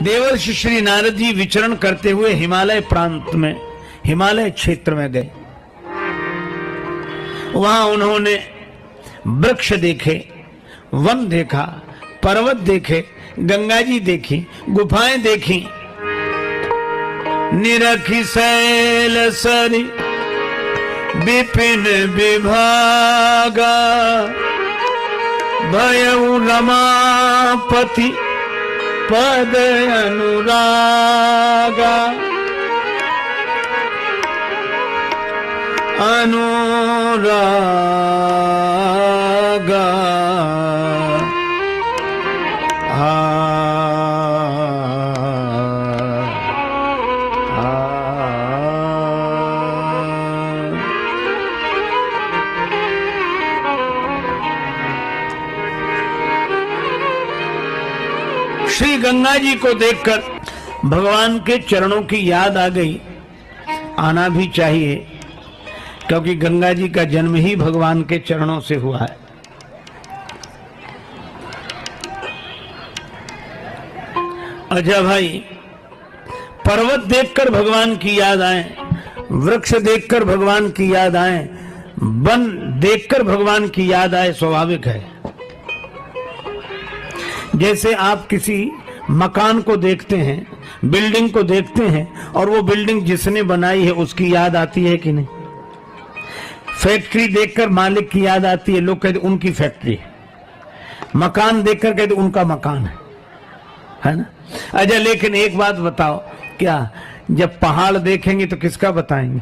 देवर्षि श्री नारद जी विचरण करते हुए हिमालय प्रांत में, हिमालय क्षेत्र में गए। वहां उन्होंने वृक्ष देखे, वन देखा, पर्वत देखे, गंगा जी देखी, गुफाएं देखी। निरखी शैल सरी विपिन विभागा, भयउ रमापति पद अनुरागा। अनुरागा श्री गंगा जी को देखकर भगवान के चरणों की याद आ गई। आना भी चाहिए, क्योंकि गंगा जी का जन्म ही भगवान के चरणों से हुआ है। अच्छा भाई, पर्वत देखकर भगवान की याद आए, वृक्ष देखकर भगवान की याद आए, वन देखकर भगवान की याद आए, स्वाभाविक है। जैसे आप किसी मकान को देखते हैं, बिल्डिंग को देखते हैं, और वो बिल्डिंग जिसने बनाई है उसकी याद आती है कि नहीं? फैक्ट्री देखकर मालिक की याद आती है, लोग कहते उनकी फैक्ट्री है। मकान देखकर कहते उनका मकान है ना? अच्छा, लेकिन एक बात बताओ, क्या जब पहाड़ देखेंगे तो किसका बताएंगे?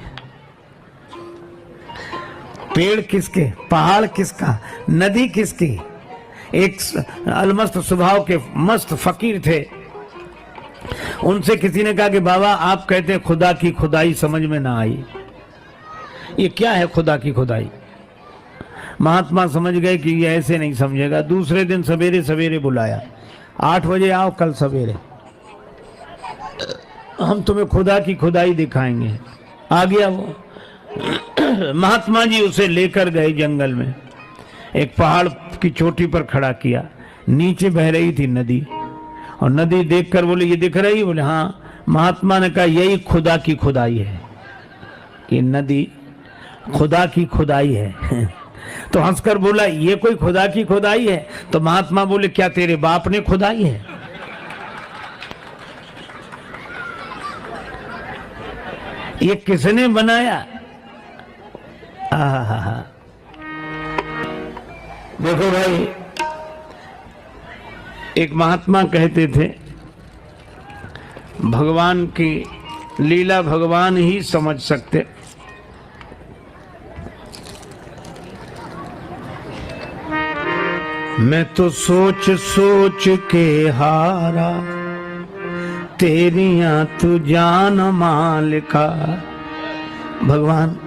पेड़ किसके, पहाड़ किसका, नदी किसकी? एक अलमस्त स्वभाव के मस्त फकीर थे, उनसे किसी ने कहा कि बाबा आप कहते हैं खुदा की खुदाई समझ में ना आई, ये क्या है खुदा की खुदाई? महात्मा समझ गए कि ये ऐसे नहीं समझेगा। दूसरे दिन सवेरे सवेरे बुलाया, 8 बजे आओ कल सवेरे, हम तुम्हें खुदा की खुदाई दिखाएंगे। आ गया वो। महात्मा जी उसे लेकर गए जंगल में, एक पहाड़ की चोटी पर खड़ा किया, नीचे बह रही थी नदी, और नदी देखकर बोले ये दिख रही? बोले हाँ। महात्मा ने कहा यही खुदा की खुदाई है, ये नदी खुदा की खुदाई है। तो हंसकर बोला ये कोई खुदा की खुदाई है? तो महात्मा बोले क्या तेरे बाप ने खुदाई है? ये किसने बनाया? आहा, देखो भाई, एक महात्मा कहते थे भगवान की लीला भगवान ही समझ सकते। मैं तो सोच सोच के हारा, तेरियां तू जान मालिका। भगवान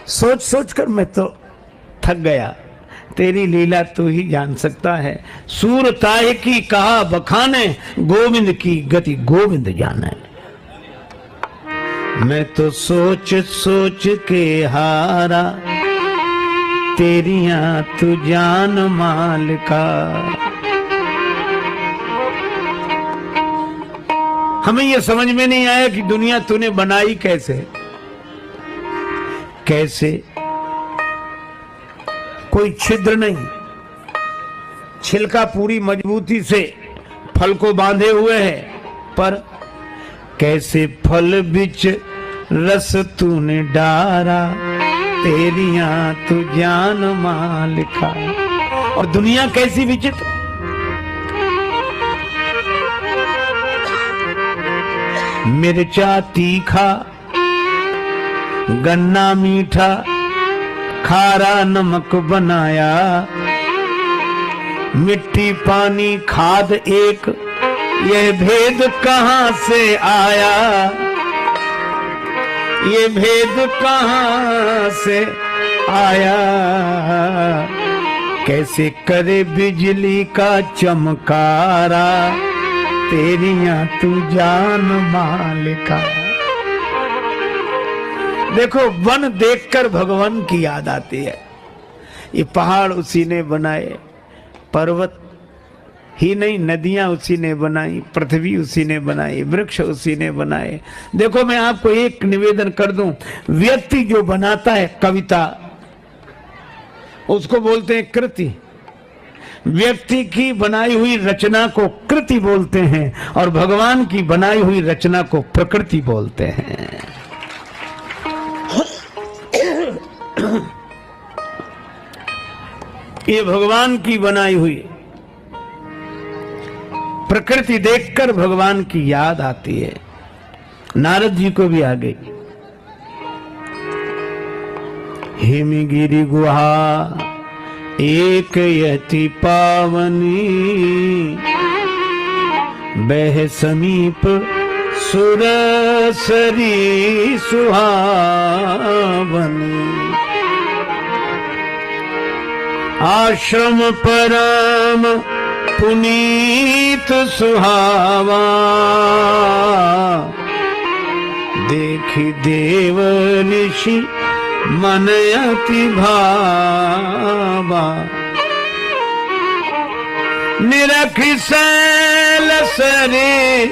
सोच सोच कर मैं तो थक गया, तेरी लीला तू ही जान सकता है। सूर ताहे की कहा बखाने, गोविंद की गति गोविंद जाने। मैं तो सोच सोच के हारा, तेरियां तू जान मालिका। हमें यह समझ में नहीं आया कि दुनिया तूने बनाई कैसे कैसे। कोई छिद्र नहीं, छिलका पूरी मजबूती से फल को बांधे हुए है, पर कैसे फल बिच रस तूने डारा, तेरियां तू जान मालिका। और दुनिया कैसी विचित्र, मिर्चा तीखा, गन्ना मीठा, खारा नमक बनाया, मिट्टी पानी खाद एक, यह भेद कहां से आया, ये भेद कहां से आया। कैसे करे बिजली का चमकारा, तेरियां तू जान मालिका। देखो, वन देखकर भगवान की याद आती है। ये पहाड़ उसी ने बनाए, पर्वत ही नहीं, नदियां उसी ने बनाई, पृथ्वी उसी ने बनाई, वृक्ष उसी ने बनाए। देखो मैं आपको एक निवेदन कर दूं, व्यक्ति जो बनाता है कविता उसको बोलते हैं कृति। व्यक्ति की बनाई हुई रचना को कृति बोलते हैं और भगवान की बनाई हुई रचना को प्रकृति बोलते हैं। ये भगवान की बनाई हुई प्रकृति देखकर भगवान की याद आती है। नारद जी को भी आ गई। हिमगिरि गुहा एक यति पावनी, बह समीप सुरसरी सुहावनी। आश्रम परम पुनीत सुहावा, देखी देव ऋषि मन अति भावा। निरखि शैल सरे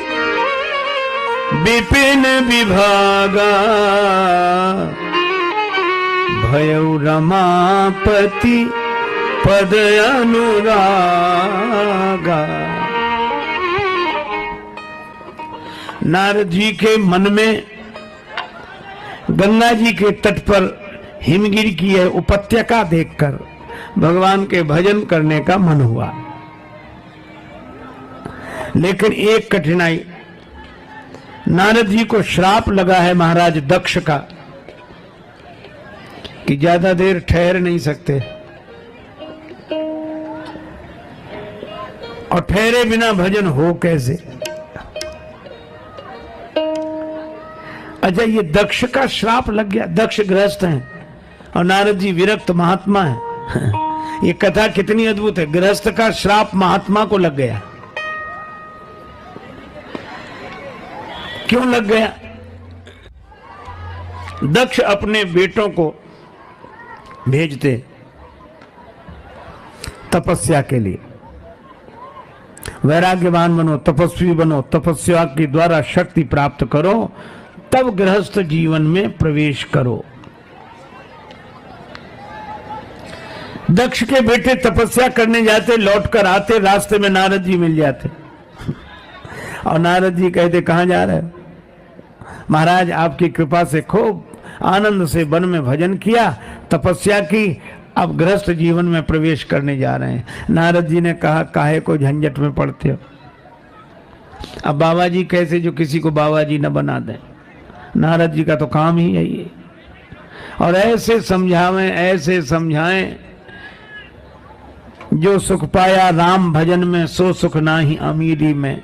विपिन विभागा, भयउ रमापति पद अनुरागा। नारद जी के मन में गंगा जी के तट पर हिमगिरी की है उपत्यका देखकर भगवान के भजन करने का मन हुआ। लेकिन एक कठिनाई, नारद जी को श्राप लगा है महाराज दक्ष का कि ज्यादा देर ठहर नहीं सकते और ठहरे बिना भजन हो कैसे। अच्छा, ये दक्ष का श्राप लग गया। दक्ष गृहस्थ हैं और नारद जी विरक्त महात्मा हैं। ये कथा कितनी अद्भुत है। गृहस्थ का श्राप महात्मा को लग गया। क्यों लग गया? दक्ष अपने बेटों को भेजते तपस्या के लिए, वैराग्यवान बनो, तपस्वी बनो, तपस्या के द्वारा शक्ति प्राप्त करो, तब गृहस्थ जीवन में प्रवेश करो। दक्ष के बेटे तपस्या करने जाते, लौटकर आते, रास्ते में नारद जी मिल जाते और नारद जी कहते कहां जा रहे हो? महाराज आपकी कृपा से खूब आनंद से वन में भजन किया, तपस्या की, अब गृहस्थ जीवन में प्रवेश करने जा रहे हैं। नारद जी ने कहा काहे को झंझट में पड़ते हो? अब बाबा जी कैसे जो किसी को बाबा जी न बना दें। नारद जी का तो काम ही है ये। और ऐसे समझावें, ऐसे समझाएं, जो सुख पाया राम भजन में सो सुख नाही अमीरी में,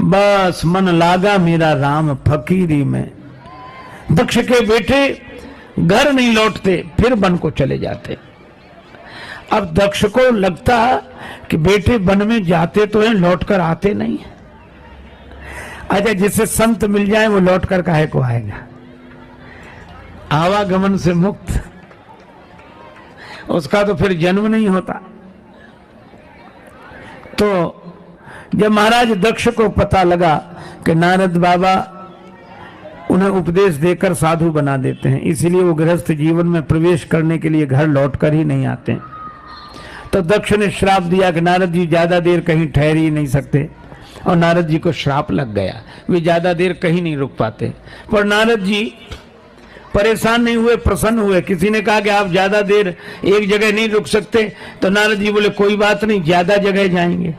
बस मन लागा मेरा राम फकीरी में। दक्ष के बेटे घर नहीं लौटते, फिर वन को चले जाते। अब दक्ष को लगता कि बेटे वन में जाते तो हैं, लौटकर आते नहीं। अच्छा, जिसे संत मिल जाए वो लौटकर काहे को आएगा? आवागमन से मुक्त, उसका तो फिर जन्म नहीं होता। तो जब महाराज दक्ष को पता लगा कि नारद बाबा उन्हें उपदेश देकर साधु बना देते हैं, इसलिए वो गृहस्थ जीवन में प्रवेश करने के लिए घर लौटकर ही नहीं आते, तो दक्ष ने श्राप दिया कि नारद जी ज्यादा देर कहीं ठहर ही नहीं सकते। और नारद जी को श्राप लग गया, वे ज्यादा देर कहीं नहीं रुक पाते। पर नारद जी परेशान नहीं हुए, प्रसन्न हुए। किसी ने कहा कि आप ज्यादा देर एक जगह नहीं रुक सकते, तो नारद जी बोले कोई बात नहीं, ज्यादा जगह जाएंगे।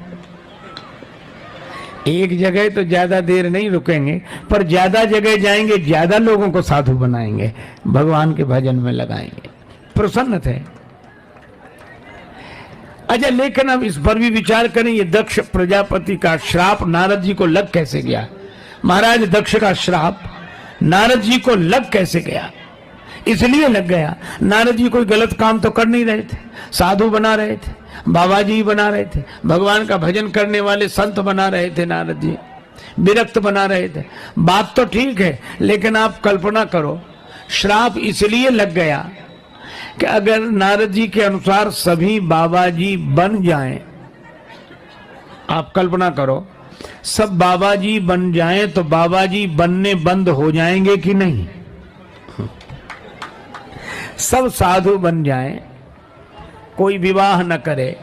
एक जगह तो ज्यादा देर नहीं रुकेंगे, पर ज्यादा जगह जाएंगे, ज्यादा लोगों को साधु बनाएंगे, भगवान के भजन में लगाएंगे। प्रसन्न थे। अच्छा, लेकिन अब इस पर भी विचार करें, ये दक्ष प्रजापति का श्राप नारद जी को लग कैसे गया? महाराज दक्ष का श्राप नारद जी को लग कैसे गया? इसलिए लग गया, नारद जी कोई गलत काम तो कर नहीं रहे थे, साधु बना रहे थे, बाबा जी बना रहे थे, भगवान का भजन करने वाले संत बना रहे थे, नारद जी विरक्त बना रहे थे। बात तो ठीक है, लेकिन आप कल्पना करो, श्राप इसलिए लग गया कि अगर नारद जी के अनुसार सभी बाबा जी बन जाएं आप कल्पना करो, सब बाबा जी बन जाएं तो बाबा जी बनने बंद हो जाएंगे कि नहीं? सब साधु बन जाएं, कोई विवाह न करे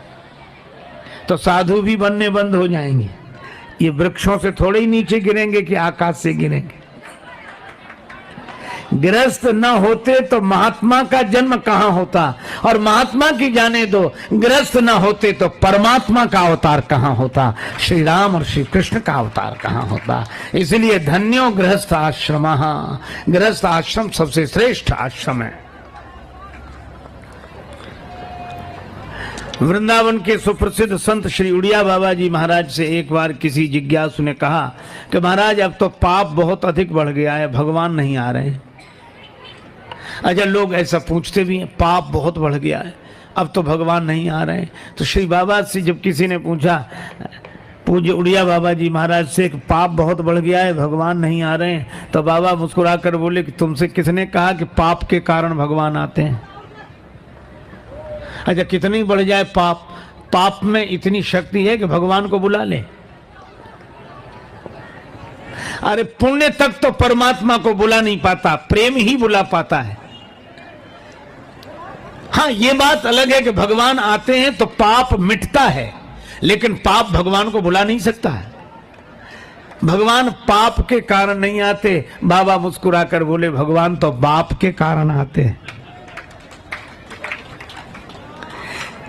तो साधु भी बनने बंद हो जाएंगे। ये वृक्षों से थोड़े ही नीचे गिरेंगे कि आकाश से गिरेंगे। गृहस्थ न होते तो महात्मा का जन्म कहां होता, और महात्मा की जाने दो, गृहस्थ न होते तो परमात्मा का अवतार कहां होता, श्री राम और श्री कृष्ण का अवतार कहां होता। इसलिए धन्यो गृहस्थ आश्रम, गृहस्थ आश्रम सबसे श्रेष्ठ आश्रम है। वृंदावन के सुप्रसिद्ध संत श्री उड़िया बाबा जी महाराज से एक बार किसी जिज्ञासु ने कहा कि महाराज अब तो पाप बहुत अधिक बढ़ गया है, भगवान नहीं आ रहे। अच्छा, लोग ऐसा पूछते भी हैं, पाप बहुत बढ़ गया है, अब तो भगवान नहीं आ रहे। तो श्री बाबा से जब किसी ने पूछा, पूज्य उड़िया बाबा जी महाराज से, पाप बहुत बढ़ गया है, भगवान नहीं आ रहे हैं, तो बाबा मुस्कुराकर बोले कि तुमसे किसने कहा कि पाप के कारण भगवान आते हैं? अच्छा, कितनी बढ़ जाए पाप, पाप में इतनी शक्ति है कि भगवान को बुला ले। अरे पुण्य तक तो परमात्मा को बुला नहीं पाता, प्रेम ही बुला पाता है। हाँ, ये बात अलग है कि भगवान आते हैं तो पाप मिटता है, लेकिन पाप भगवान को बुला नहीं सकता है। भगवान पाप के कारण नहीं आते। बाबा मुस्कुराकर बोले, भगवान तो बाप के कारण आते हैं।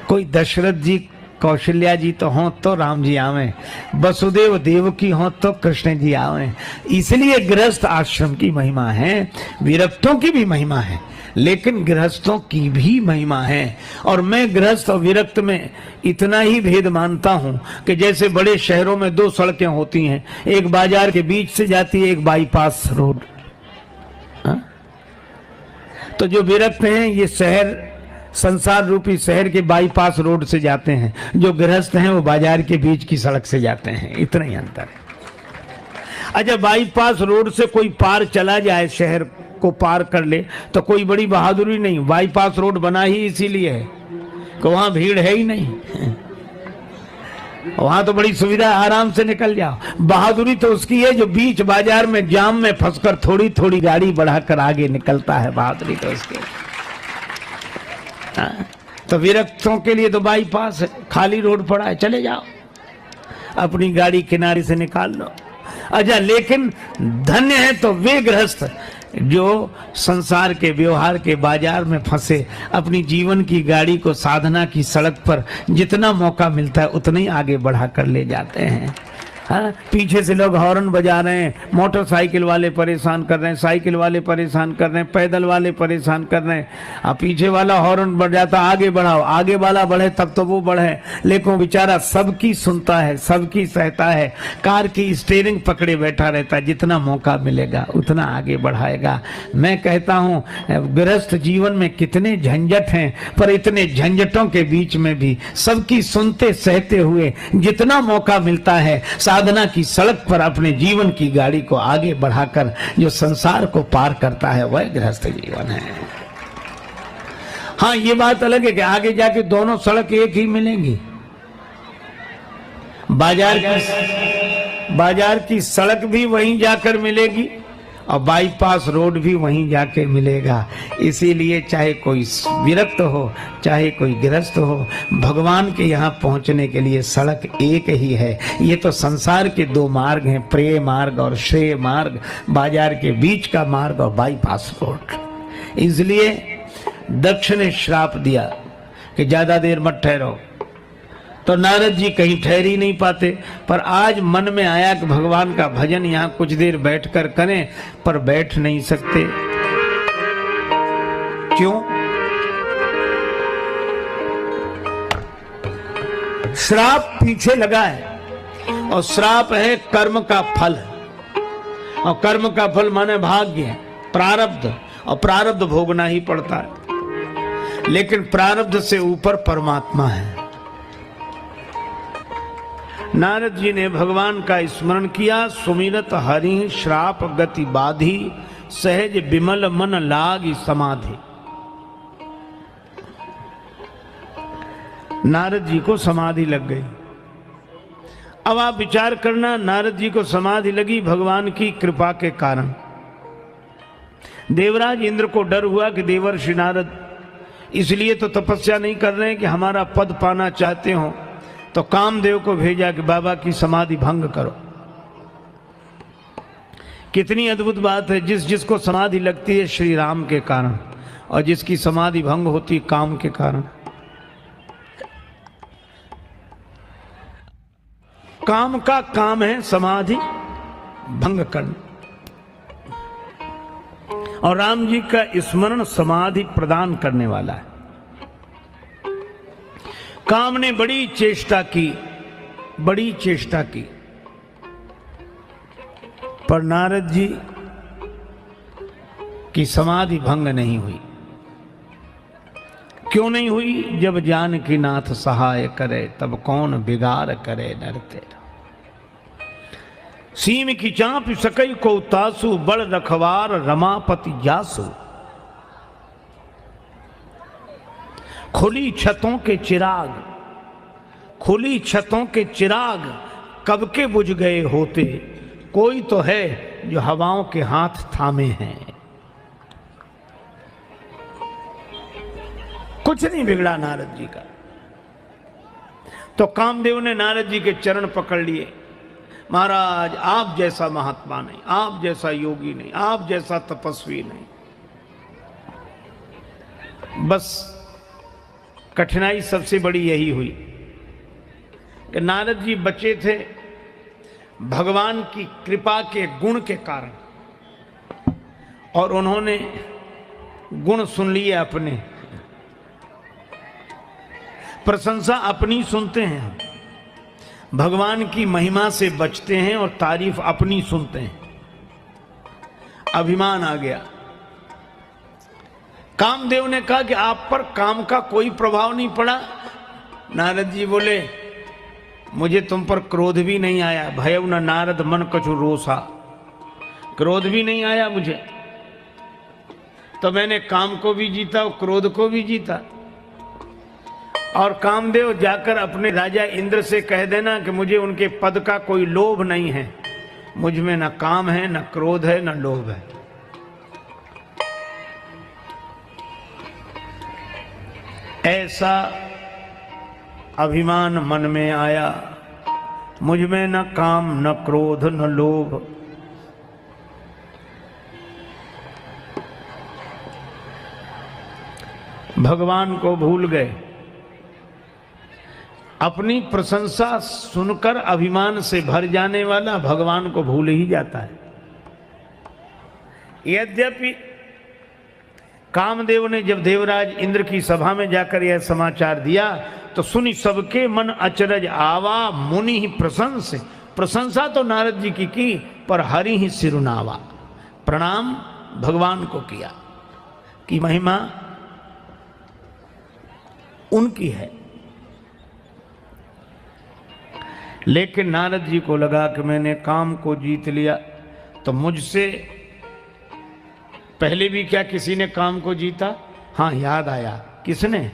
कोई दशरथ जी, कौशल्या जी तो हों तो राम जी आवे, वसुदेव देव की हों तो कृष्ण जी आवे। इसलिए गृहस्थ आश्रम की महिमा है, विरक्तों की भी महिमा है, लेकिन गृहस्थों की भी महिमा है। और मैं गृहस्थ और विरक्त में इतना ही भेद मानता हूं कि जैसे बड़े शहरों में दो सड़कें होती हैं, एक बाजार के बीच से जाती है, एक बाईपास रोड। तो जो विरक्त हैं ये शहर, संसार रूपी शहर के बाईपास रोड से जाते हैं, जो गृहस्थ हैं वो बाजार के बीच की सड़क से जाते हैं, इतना ही अंतर है। अच्छा, बाईपास रोड से कोई पार चला जाए, शहर को पार कर ले, तो कोई बड़ी बहादुरी नहीं। बाईपास रोड बना ही इसीलिए है कि वहां भीड़ है ही नहीं, वहां तो बड़ी सुविधा, आराम से निकल जाओ। बहादुरी तो उसकी है जो बीच बाजार में जाम में फंसकर थोड़ी थोड़ी गाड़ी बढ़ाकर आगे निकलता है, बहादुरी तो उसकी। तो विरक्तों के लिए तो बाईपास है, खाली रोड पड़ा है, चले जाओ, अपनी गाड़ी किनारे से निकाल लो। अच्छा, लेकिन धन्य है तो वे गृहस्थ जो संसार के व्यवहार के बाजार में फंसे, अपनी जीवन की गाड़ी को साधना की सड़क पर जितना मौका मिलता है उतना ही आगे बढ़ा कर ले जाते हैं। हाँ, पीछे से लोग हॉर्न बजा रहे हैं, मोटरसाइकिल वाले परेशान कर रहे हैं, साइकिल वाले परेशान कर रहे हैं, पैदल वाले परेशान कर रहे हैं। अब पीछे वाला हॉर्न बजाता, आगे बढ़ाओ, आगे वाला बढ़े तब तो वो बढ़े, लेकिन बेचारा सबकी सुनता है, सबकी सहता है, कार की स्टीयरिंग पकड़े बैठा रहता है, जितना मौका मिलेगा उतना आगे बढ़ाएगा। मैं कहता हूँ गृहस्थ जीवन में कितने झंझट हैं, पर इतने झंझटों के बीच में भी सबकी सुनते सहते हुए जितना मौका मिलता है, साधना की सड़क पर अपने जीवन की गाड़ी को आगे बढ़ाकर जो संसार को पार करता है, वह गृहस्थ जीवन है। हाँ, ये बात अलग है कि आगे जाके दोनों सड़क एक ही मिलेंगी। बाजार की सड़क भी वहीं जाकर मिलेगी और बाईपास रोड भी वहीं जाके मिलेगा। इसीलिए चाहे कोई विरक्त हो, चाहे कोई गृहस्थ हो, भगवान के यहाँ पहुँचने के लिए सड़क एक ही है। ये तो संसार के दो मार्ग हैं, प्रेय मार्ग और श्रेय मार्ग, बाजार के बीच का मार्ग और बाईपास रोड। इसलिए दक्ष ने श्राप दिया कि ज्यादा देर मत ठहरो, तो नारद जी कहीं ठहर ही नहीं पाते। पर आज मन में आया कि भगवान का भजन यहाँ कुछ देर बैठकर करें, पर बैठ नहीं सकते। क्यों? श्राप पीछे लगा है, और श्राप है कर्म का फल, और कर्म का फल माने भाग्य, प्रारब्ध, और प्रारब्ध भोगना ही पड़ता है। लेकिन प्रारब्ध से ऊपर परमात्मा है। नारद जी ने भगवान का स्मरण किया, सुमिरत हरि श्राप गति बाधी, सहज विमल मन लागी समाधि। नारद जी को समाधि लग गई। अब आप विचार करना, नारद जी को समाधि लगी भगवान की कृपा के कारण। देवराज इंद्र को डर हुआ कि देवर्षि नारद इसलिए तो तपस्या नहीं कर रहे हैं कि हमारा पद पाना चाहते हो, तो कामदेव को भेजा कि बाबा की समाधि भंग करो। कितनी अद्भुत बात है, जिस जिसको समाधि लगती है श्री राम के कारण, और जिसकी समाधि भंग होती है काम के कारण। काम का काम है समाधि भंग करना, और राम जी का स्मरण समाधि प्रदान करने वाला है। काम ने बड़ी चेष्टा की, बड़ी चेष्टा की, पर नारद जी की समाधि भंग नहीं हुई। क्यों नहीं हुई? जब जानकी नाथ सहाय करे, तब कौन बिगाड़ करे नर तेरा। सीम की चाँप सकई को तासु, बड़ रखवार रमापति जासु। खुली छतों के चिराग, खुली छतों के चिराग कब के बुझ गए होते, कोई तो है जो हवाओं के हाथ थामे हैं। कुछ नहीं बिगड़ा नारद जी का। तो कामदेव ने नारद जी के चरण पकड़ लिए। महाराज आप जैसा महात्मा नहीं, आप जैसा योगी नहीं, आप जैसा तपस्वी नहीं। बस कठिनाई सबसे बड़ी यही हुई कि नारद जी बचे थे भगवान की कृपा के गुण के कारण, और उन्होंने गुण सुन लिए अपने, प्रशंसा अपनी सुनते हैं, भगवान की महिमा से बचते हैं और तारीफ अपनी सुनते हैं। अभिमान आ गया। कामदेव ने कहा कि आप पर काम का कोई प्रभाव नहीं पड़ा। नारद जी बोले मुझे तुम पर क्रोध भी नहीं आया। भयउ न नारद मन कछु रोसा, क्रोध भी नहीं आया मुझे। तो मैंने काम को भी जीता और क्रोध को भी जीता। और कामदेव जाकर अपने राजा इंद्र से कह देना कि मुझे उनके पद का कोई लोभ नहीं है, मुझ में न काम है, न क्रोध है, न लोभ है। ऐसा अभिमान मन में आया, मुझ में न काम, न क्रोध, न लोभ। भगवान को भूल गए। अपनी प्रशंसा सुनकर अभिमान से भर जाने वाला भगवान को भूल ही जाता है। यद्यपि कामदेव ने जब देवराज इंद्र की सभा में जाकर यह समाचार दिया तो सुनी सबके मन अचरज आवा, मुनि ही प्रशंस। प्रशंसा तो नारद जी की पर हरि ही सिरुनावा। प्रणाम भगवान को किया कि महिमा उनकी है। लेकिन नारद जी को लगा कि मैंने काम को जीत लिया, तो मुझसे पहले भी क्या किसी ने काम को जीता? हाँ, याद आया। किसने?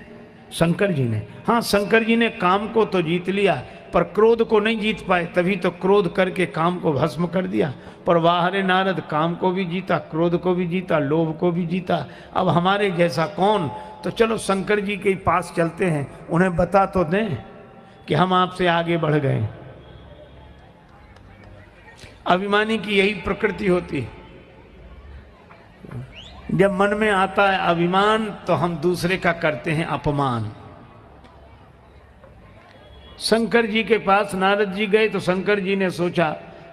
शंकर जी ने। हाँ, शंकर जी ने काम को तो जीत लिया पर क्रोध को नहीं जीत पाए, तभी तो क्रोध करके काम को भस्म कर दिया। पर वाह रे नारद, काम को भी जीता, क्रोध को भी जीता, लोभ को भी जीता। अब हमारे जैसा कौन? तो चलो शंकर जी के पास चलते हैं, उन्हें बता तो दें कि हम आपसे आगे बढ़ गए। अभिमानी की यही प्रकृति होती है। जब मन में आता है अभिमान तो हम दूसरे का करते हैं अपमान। शंकर जी के पास नारद जी गए तो शंकर जी ने सोचा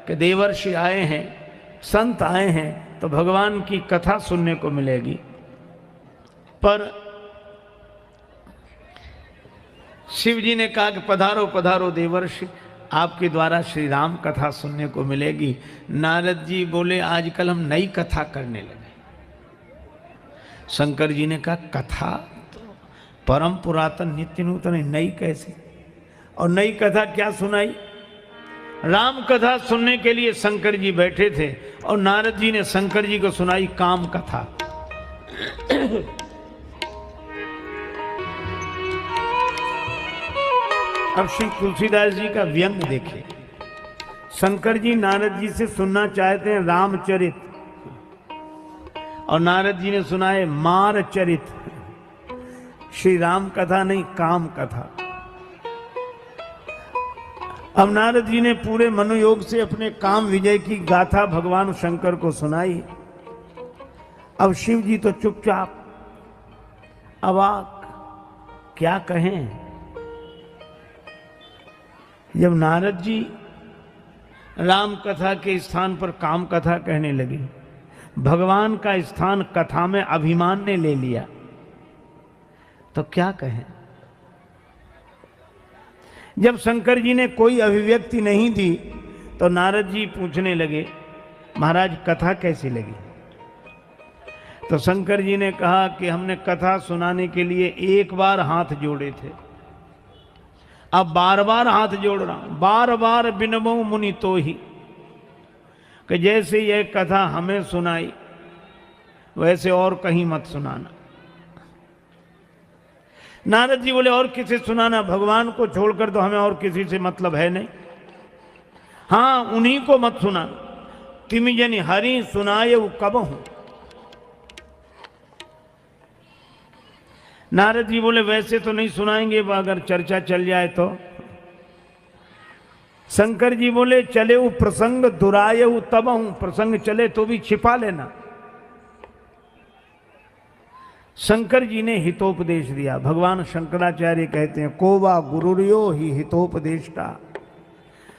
कि देवर्षि आए हैं, संत आए हैं, तो भगवान की कथा सुनने को मिलेगी। पर शिव जी ने कहा कि पधारो पधारो देवर्षि, आपके द्वारा श्री राम कथा सुनने को मिलेगी। नारद जी बोले आजकल हम नई कथा करने लगे। शंकर जी ने कहा कथा तो परम पुरातन नित्य नूतन है, नई कैसे? और नई कथा क्या सुनाई? राम कथा सुनने के लिए शंकर जी बैठे थे और नारद जी ने शंकर जी को सुनाई काम कथा। अब श्री तुलसीदास जी का व्यंग देखे। शंकर जी नारद जी से सुनना चाहते हैं रामचरित, और नारद जी ने सुना है मारचरित, श्री राम कथा नहीं काम कथा। अब नारद जी ने पूरे मनोयोग से अपने काम विजय की गाथा भगवान शंकर को सुनाई। अब शिव जी तो चुपचाप अवाक, क्या कहें। जब नारद जी राम कथा के स्थान पर काम कथा कहने लगे, भगवान का स्थान कथा में अभिमान ने ले लिया, तो क्या कहें। जब शंकर जी ने कोई अभिव्यक्ति नहीं दी तो नारद जी पूछने लगे, महाराज कथा कैसी लगी। तो शंकर जी ने कहा कि हमने कथा सुनाने के लिए एक बार हाथ जोड़े थे, अब बार बार हाथ जोड़ रहा हूं, बार बार बिनमो मुनि तो ही, कि जैसे यह कथा हमें सुनाई वैसे और कहीं मत सुनाना। नारद जी बोले और किसी सुनाना, भगवान को छोड़कर तो हमें और किसी से मतलब है नहीं। हां उन्हीं को मत सुनाना। तिमि जनि हरि सुनाए वो कब हूं। नारद जी बोले वैसे तो नहीं सुनाएंगे, अगर चर्चा चल जाए तो। शंकर जी बोले चले वो प्रसंग दुराये वो तब हूं, प्रसंग चले तो भी छिपा लेना। शंकर जी ने हितोपदेश दिया। भगवान शंकराचार्य कहते हैं कोवा गुरुर्यो ही हितोपदेष्टा,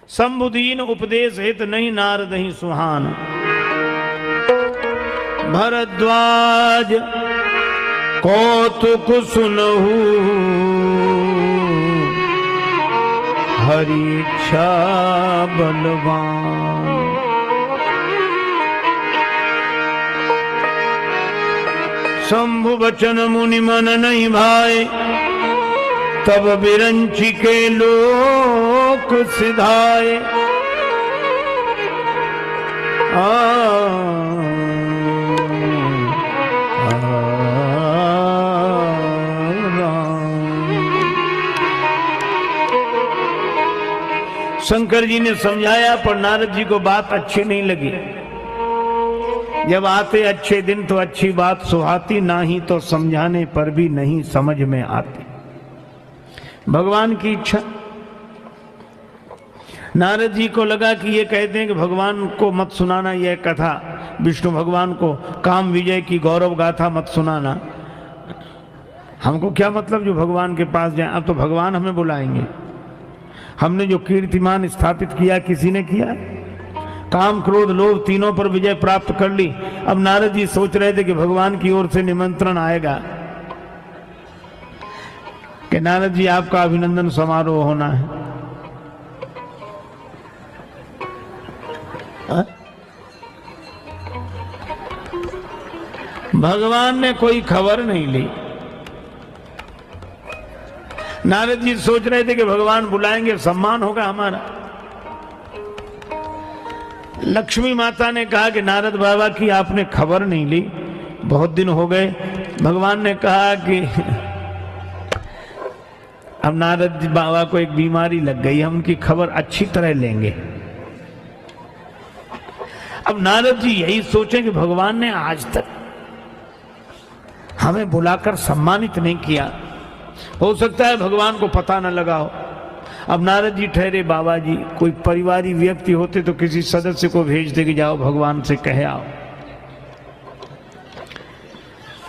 संबुदीन उपदेश हित नहीं नारद ही सुहान। भरद्वाज कौतुक सुनहु हरि इच्छा बलवान। शंभु वचन मुनि मन नहीं भाए, तब बिरंची के लोक सिधाए। शंकर जी ने समझाया पर नारद जी को बात अच्छी नहीं लगी। जब आते अच्छे दिन तो अच्छी बात सुहाती, ना ही तो समझाने पर भी नहीं समझ में आती। भगवान की इच्छा। नारद जी को लगा कि ये कहते हैं कि भगवान को मत सुनाना यह कथा, विष्णु भगवान को काम विजय की गौरव गाथा मत सुनाना। हमको क्या मतलब जो भगवान के पास जाए, अब तो भगवान हमें बुलाएंगे। हमने जो कीर्तिमान स्थापित किया किसी ने किया, काम क्रोध लोभ तीनों पर विजय प्राप्त कर ली। अब नारद जी सोच रहे थे कि भगवान की ओर से निमंत्रण आएगा कि नारद जी आपका अभिनंदन समारोह होना है। भगवान ने कोई खबर नहीं ली। नारद जी सोच रहे थे कि भगवान बुलाएंगे, सम्मान होगा हमारा। लक्ष्मी माता ने कहा कि नारद बाबा की आपने खबर नहीं ली, बहुत दिन हो गए। भगवान ने कहा कि अब नारद बाबा को एक बीमारी लग गई, हम उनकी खबर अच्छी तरह लेंगे। अब नारद जी यही सोचे कि भगवान ने आज तक हमें बुलाकर सम्मानित नहीं किया, हो सकता है भगवान को पता न लगा हो। अब नारद जी ठहरे, बाबा जी कोई परिवारी व्यक्ति होते तो किसी सदस्य को भेजते कि जाओ भगवान से कहे आओ।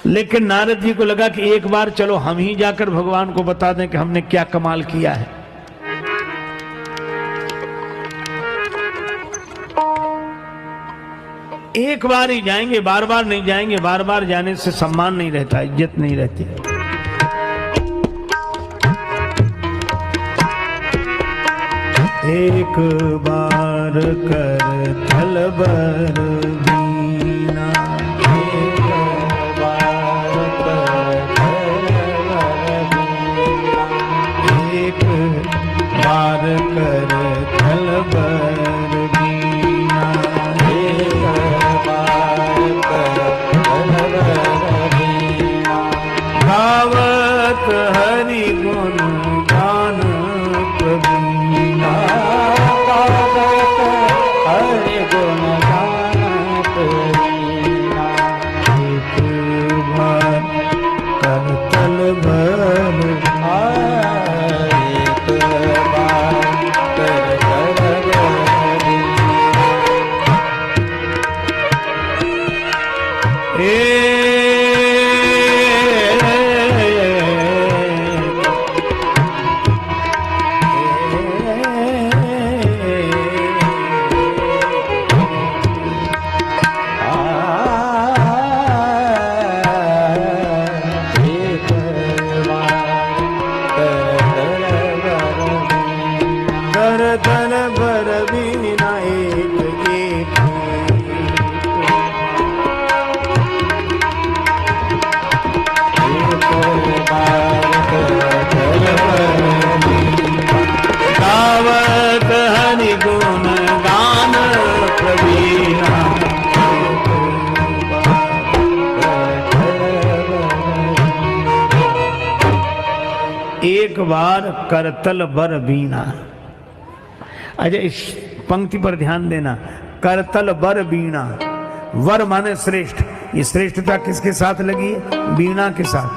लेकिन नारद जी को लगा कि एक बार चलो हम ही जाकर भगवान को बता दें कि हमने क्या कमाल किया है। एक बार ही जाएंगे, बार बार नहीं जाएंगे। बार बार जाने से सम्मान नहीं रहता, इज्जत नहीं रहती। एक बार कर थल बर बीना, एक बार कर थल बर बीना, एक बार कर थल बर बीना, एक बार कर थल बर बीना। गावत हरि गुण गान प्रवीणा, गावत एक बार करतल बर बीना। अच्छा, इस पंक्ति पर ध्यान देना, करतल बर बीना। वर माने श्रेष्ठ, ये श्रेष्ठता किसके साथ लगी है? बीणा के साथ।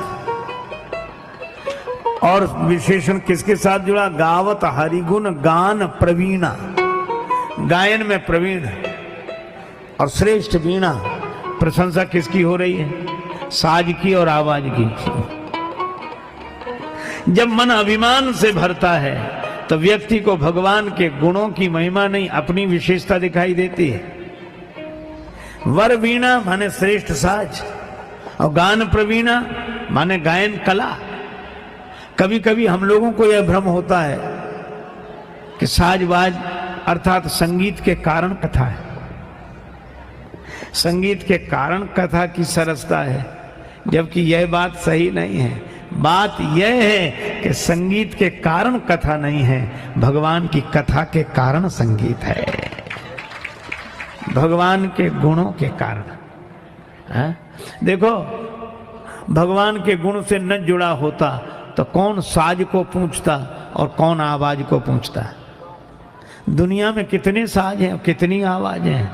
और विशेषण किसके साथ जुड़ा? गावत हरिगुण गान प्रवीणा, गायन में प्रवीण और श्रेष्ठ बीणा। प्रशंसा किसकी हो रही है? साज की और आवाज की। जब मन अभिमान से भरता है तो व्यक्ति को भगवान के गुणों की महिमा नहीं, अपनी विशेषता दिखाई देती है। वर वीणा माने श्रेष्ठ साज, और गान प्रवीणा माने गायन कला। कभी कभी हम लोगों को यह भ्रम होता है कि साजबाज अर्थात संगीत के कारण कथा है। संगीत के कारण कथा की सरसता है, जबकि यह बात सही नहीं है। बात यह है कि संगीत के कारण कथा नहीं है, भगवान की कथा के कारण संगीत है, भगवान के गुणों के कारण है? देखो, भगवान के गुण से न जुड़ा होता तो कौन साज को पूछता और कौन आवाज को पूछता। दुनिया में कितने साज हैं, कितनी आवाज हैं,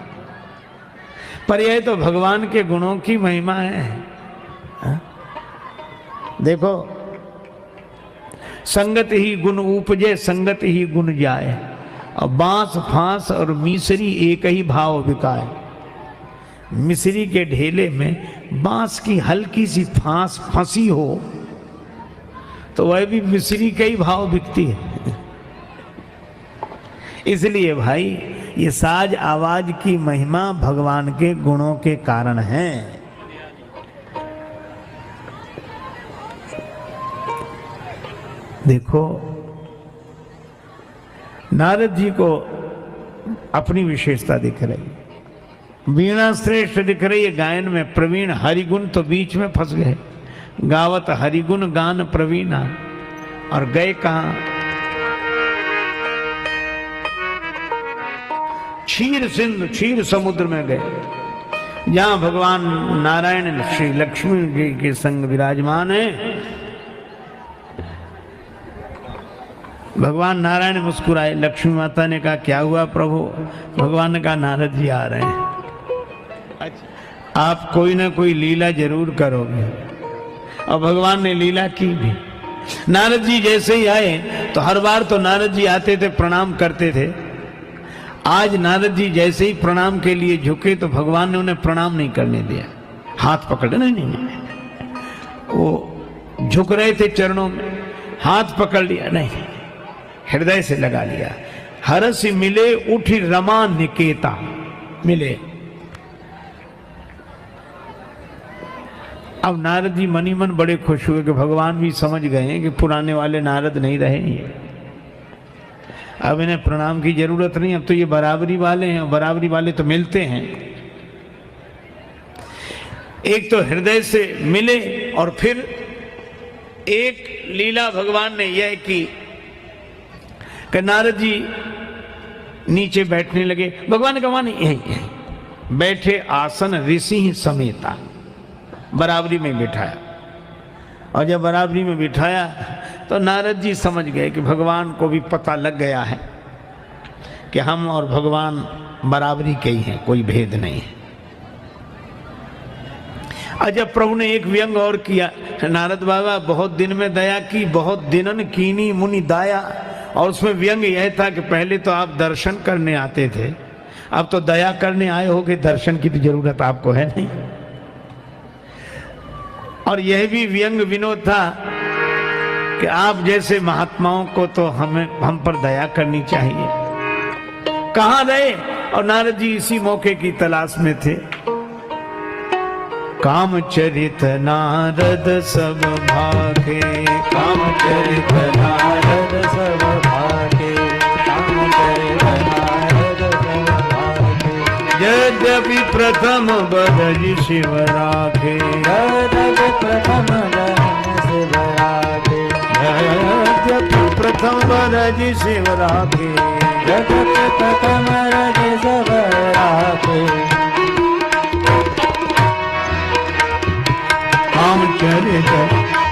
पर यह तो भगवान के गुणों की महिमा है। देखो, संगत ही गुण उपजे संगत ही गुण जाए, और बांस फांस और मिसरी एक ही भाव बिकाए। मिसरी के ढेले में बांस की हल्की सी फांस फंसी हो तो वह भी मिसरी के ही भाव बिकती है। इसलिए भाई, ये साज आवाज की महिमा भगवान के गुणों के कारण है। देखो, नारद जी को अपनी विशेषता दिख रही, वीणा श्रेष्ठ दिख रही है, गायन में प्रवीण, हरिगुण तो बीच में फंस गए। गावत हरिगुण गान प्रवीणा, और गए कहां? क्षीर सिंधु, क्षीर समुद्र में गए, जहां भगवान नारायण श्री लक्ष्मी जी के संग विराजमान है। भगवान नारायण मुस्कुराए, लक्ष्मी माता ने कहा क्या हुआ प्रभु? भगवान ने कहा नारद जी आ रहे हैं। अच्छा, आप कोई ना कोई लीला जरूर करोगे, और भगवान ने लीला की भी। नारद जी जैसे ही आए तो हर बार तो नारद जी आते थे, प्रणाम करते थे। आज नारद जी जैसे ही प्रणाम के लिए झुके तो भगवान ने उन्हें प्रणाम नहीं करने दिया, हाथ पकड़, नहीं, वो झुक रहे थे चरणों में, हाथ पकड़ लिया नहीं, हृदय से लगा लिया। हरस मिले उठी रमा निकेता, मिले। अब नारद जी मनी मन बड़े खुश हुए कि भगवान भी समझ गए कि पुराने वाले नारद नहीं रहे, अब इन्हें प्रणाम की जरूरत नहीं, अब तो ये बराबरी वाले हैं, बराबरी वाले तो मिलते हैं। एक तो हृदय से मिले, और फिर एक लीला भगवान ने यह की कि नारद जी नीचे बैठने लगे। भगवान ने कहा नहीं, बैठे आसन ऋषि ही समेता, बराबरी में बिठाया। और जब बराबरी में बिठाया तो नारद जी समझ गए कि भगवान को भी पता लग गया है कि हम और भगवान बराबरी के ही हैं, कोई भेद नहीं है। जब प्रभु ने एक व्यंग और किया, नारद बाबा बहुत दिन में दया की, बहुत दिनन कीनी मुनि दाया। और उसमें व्यंग यह था कि पहले तो आप दर्शन करने आते थे, अब तो दया करने आए हो कि दर्शन की तो जरूरत आपको है नहीं। और यह भी व्यंग विनोद था कि आप जैसे महात्माओं को तो हम पर दया करनी चाहिए। कहाँ रहे? और नारद जी इसी मौके की तलाश में थे। काम चरित नारद सब भागे, काम चरित नारद सब भागे, काम चरित नारद सब भागे। यद्यपि प्रथम बरज शिव राखे, यद्यपि प्रथम बरज शिव राखे, यद्यपि प्रथम बरज शिव राखे, यद्यपि प्रथम बरज शिव राखे।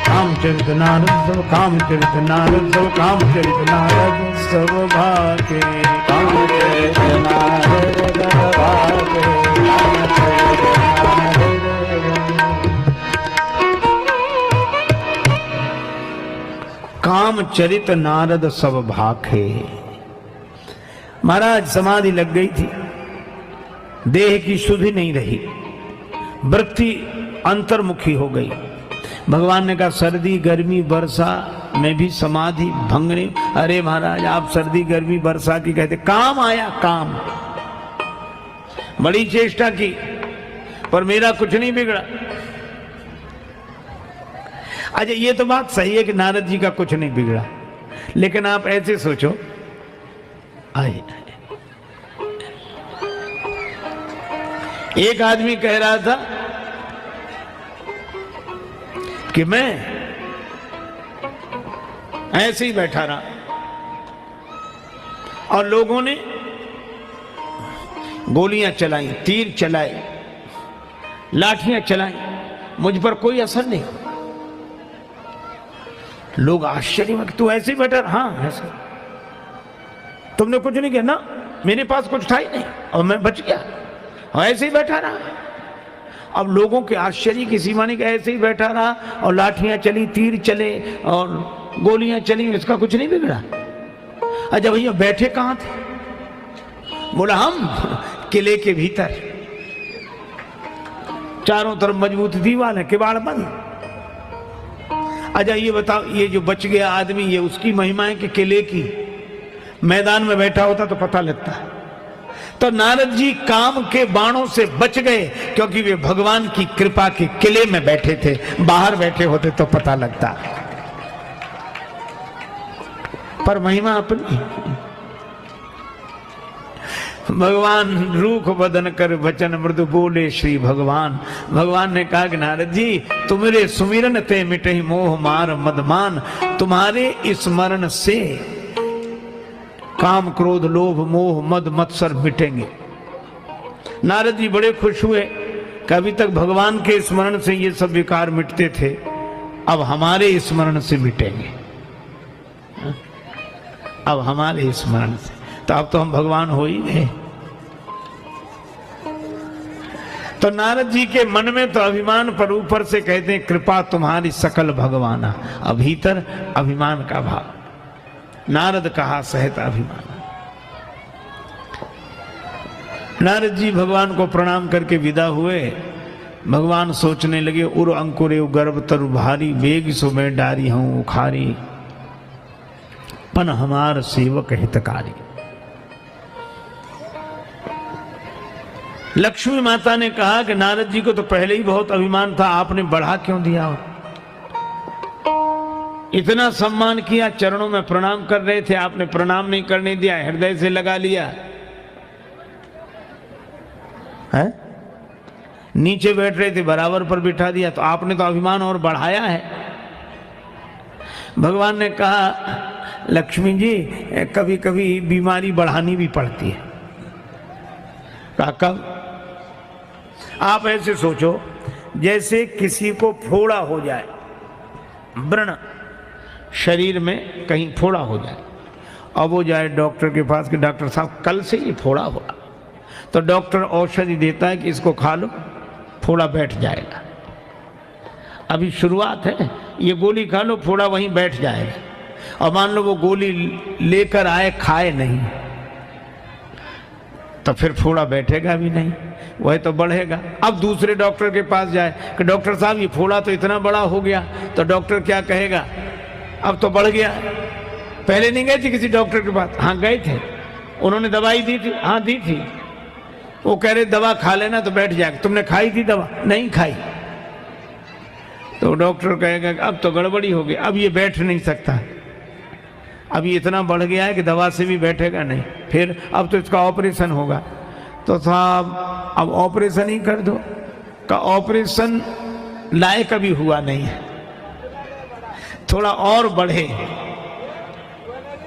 कामचरित नारद सब, कामचरित नारद सब, कामचरित नारद सब भागे, कामचरित नारद सब भागे, कामचरित नारद सब भागे। महाराज समाधि लग गई थी, देह की सुधि नहीं रही, वृत्ति अंतर्मुखी हो गई। भगवान ने कहा सर्दी गर्मी वर्षा में भी समाधि भंग नहीं। अरे महाराज आप सर्दी गर्मी वर्षा की कहते, काम आया काम, बड़ी चेष्टा की पर मेरा कुछ नहीं बिगड़ा। अच्छा ये तो बात सही है कि नारद जी का कुछ नहीं बिगड़ा, लेकिन आप ऐसे सोचो, आए एक आदमी कह रहा था कि मैं ऐसे ही बैठा रहा और लोगों ने गोलियां चलाई, तीर चलाए, लाठियां चलाई, मुझ पर कोई असर नहीं। लोग आश्चर्य में, तू ऐसे ही बैठा? हाँ ऐसे। तुमने कुछ नहीं किया ना? मेरे पास कुछ था ही नहीं और मैं बच गया और ऐसे ही बैठा रहा। अब लोगों के आश्चर्य की सीमा नहीं कि ऐसे ही बैठा रहा और लाठियां चली, तीर चले और गोलियां चली, इसका कुछ नहीं बिगड़ा। अच्छा भैया बैठे कहां थे? बोला हम किले के भीतर, चारों तरफ मजबूत दीवार है, किवाड़ बंद। अच्छा ये बताओ, ये जो बच गया आदमी, ये उसकी महिमा है कि किले की? मैदान में बैठा होता तो पता लगता है। तो नारद जी काम के बाणों से बच गए क्योंकि वे भगवान की कृपा के किले में बैठे थे, बाहर बैठे होते तो पता लगता। पर महिमा अपनी। भगवान रूख बदन कर वचन मृदु बोले श्री भगवान। भगवान ने कहा कि नारद जी तुम्हारे सुमिरन ते मिटे मोह मार मदमान, तुम्हारे स्मरण से काम क्रोध लोभ मोह मद मत्सर मिटेंगे। नारद जी बड़े खुश हुए कि अभी तक भगवान के स्मरण से ये सब विकार मिटते थे, अब हमारे स्मरण से मिटेंगे, अब हमारे स्मरण से। तो अब तो हम भगवान हो ही गए। तो नारद जी के मन में तो अभिमान, पर ऊपर से कहते हैं कृपा तुम्हारी सकल भगवाना, अब भीतर अभिमान का भाव। नारद कहा सहित अभिमान। नारद जी भगवान को प्रणाम करके विदा हुए। भगवान सोचने लगे, उर अंकुरे गर्भ तरु भारी, बेग सो मैं डारी हूं उखारी, पन हमार सेवक हितकारी। लक्ष्मी माता ने कहा कि नारद जी को तो पहले ही बहुत अभिमान था, आपने बढ़ा क्यों दिया? इतना सम्मान किया, चरणों में प्रणाम कर रहे थे, आपने प्रणाम नहीं करने दिया, हृदय से लगा लिया है। नीचे बैठ रहे थे, बराबर पर बिठा दिया, तो आपने तो अभिमान और बढ़ाया है। भगवान ने कहा लक्ष्मी जी कभी कभी बीमारी बढ़ानी भी पड़ती है। कहा कब? आप ऐसे सोचो जैसे किसी को फोड़ा हो जाए, व्रण शरीर में कहीं फोड़ा हो जाए, अब वो जाए डॉक्टर के पास कि डॉक्टर साहब कल से ये फोड़ा हुआ, तो डॉक्टर औषधि देता है कि इसको खा लो, फोड़ा बैठ जाएगा। अभी शुरुआत है, ये गोली खा लो, फोड़ा वहीं बैठ जाएगा। और मान लो वो गोली लेकर आए, खाए नहीं, तो फिर फोड़ा बैठेगा भी नहीं, वह तो बढ़ेगा। अब दूसरे डॉक्टर के पास जाए कि डॉक्टर साहब ये फोड़ा तो इतना बड़ा हो गया, तो डॉक्टर क्या कहेगा, अब तो बढ़ गया। पहले नहीं गए थे किसी डॉक्टर के पास? हाँ गए थे, उन्होंने दवाई दी थी, हाँ दी थी। वो कह रहे दवा खा लेना तो बैठ जाएगा। तुमने खाई थी दवा? नहीं खाई। तो डॉक्टर कहेगा अब तो गड़बड़ी हो गई, अब ये बैठ नहीं सकता, अब ये इतना बढ़ गया है कि दवा से भी बैठेगा नहीं, फिर अब तो इसका ऑपरेशन होगा। तो साहब अब ऑपरेशन ही कर दो। का ऑपरेशन लायक अभी हुआ नहीं है, थोड़ा और बढ़े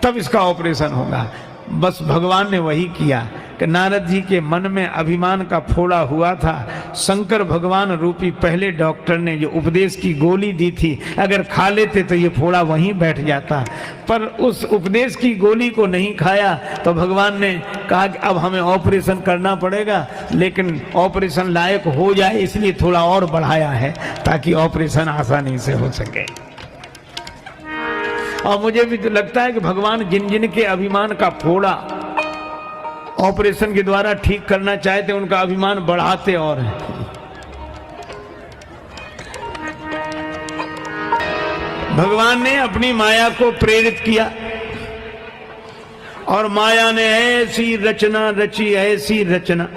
तब इसका ऑपरेशन होगा। बस भगवान ने वही किया कि नारद जी के मन में अभिमान का फोड़ा हुआ था। शंकर भगवान रूपी पहले डॉक्टर ने जो उपदेश की गोली दी थी, अगर खा लेते तो ये फोड़ा वहीं बैठ जाता, पर उस उपदेश की गोली को नहीं खाया। तो भगवान ने कहा कि अब हमें ऑपरेशन करना पड़ेगा, लेकिन ऑपरेशन लायक हो जाए इसलिए थोड़ा और बढ़ाया है ताकि ऑपरेशन आसानी से हो सके। और मुझे भी तो लगता है कि भगवान जिन जिन के अभिमान का फोड़ा ऑपरेशन के द्वारा ठीक करना चाहते, उनका अभिमान बढ़ाते और हैं। भगवान ने अपनी माया को प्रेरित किया और माया ने ऐसी रचना रची, ऐसी रचना,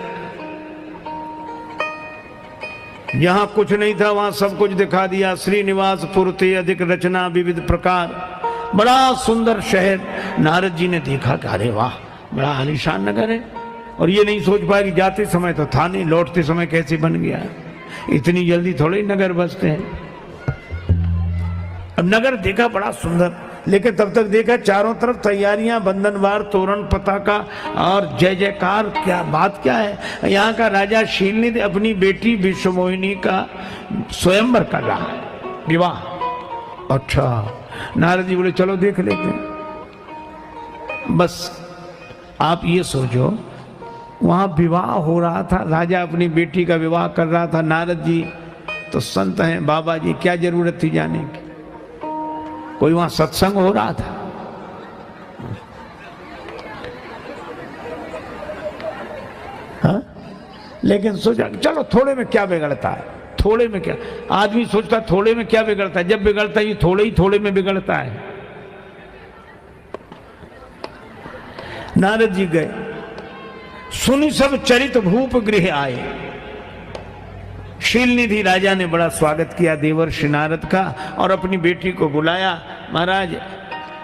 यहां कुछ नहीं था वहां सब कुछ दिखा दिया। श्रीनिवास पुरते अधिक रचना विविध प्रकार, बड़ा सुंदर शहर। नारद जी ने देखा कि अरे वाह, बड़ा आलीशान नगर है। और ये नहीं सोच पाया कि जाते समय तो था नहीं, लौटते समय कैसे बन गया। इतनी जल्दी थोड़े ही नगर बसते हैं। अब नगर देखा बड़ा सुंदर, लेकिन तब तक देखा चारों तरफ तैयारियां, बंधनवार, तोरण, पताका और जय जयकार। क्या बात क्या है, यहाँ का राजा शीलनिधि अपनी बेटी विश्वमोहिनी का स्वयंवर कर रहा है, विवाह। अच्छा, नारद जी बोले चलो देख लेते हैं। बस आप ये सोचो, वहां विवाह हो रहा था, राजा अपनी बेटी का विवाह कर रहा था। नारद जी तो संत हैं, बाबा जी, क्या जरूरत थी जाने की, कोई वहां सत्संग हो रहा था। हाँ? लेकिन सोचा चलो थोड़े में क्या बिगड़ता है, थोड़े में क्या, आदमी सोचता थोड़े में क्या बिगड़ता है, जब बिगड़ता है ये थोड़े में बिगड़ता है। नारद जी गए, सुनि सब चरित भूप गृह आए। शीलनिधि राजा ने बड़ा स्वागत किया देवर्षि नारद का और अपनी बेटी को बुलाया। महाराज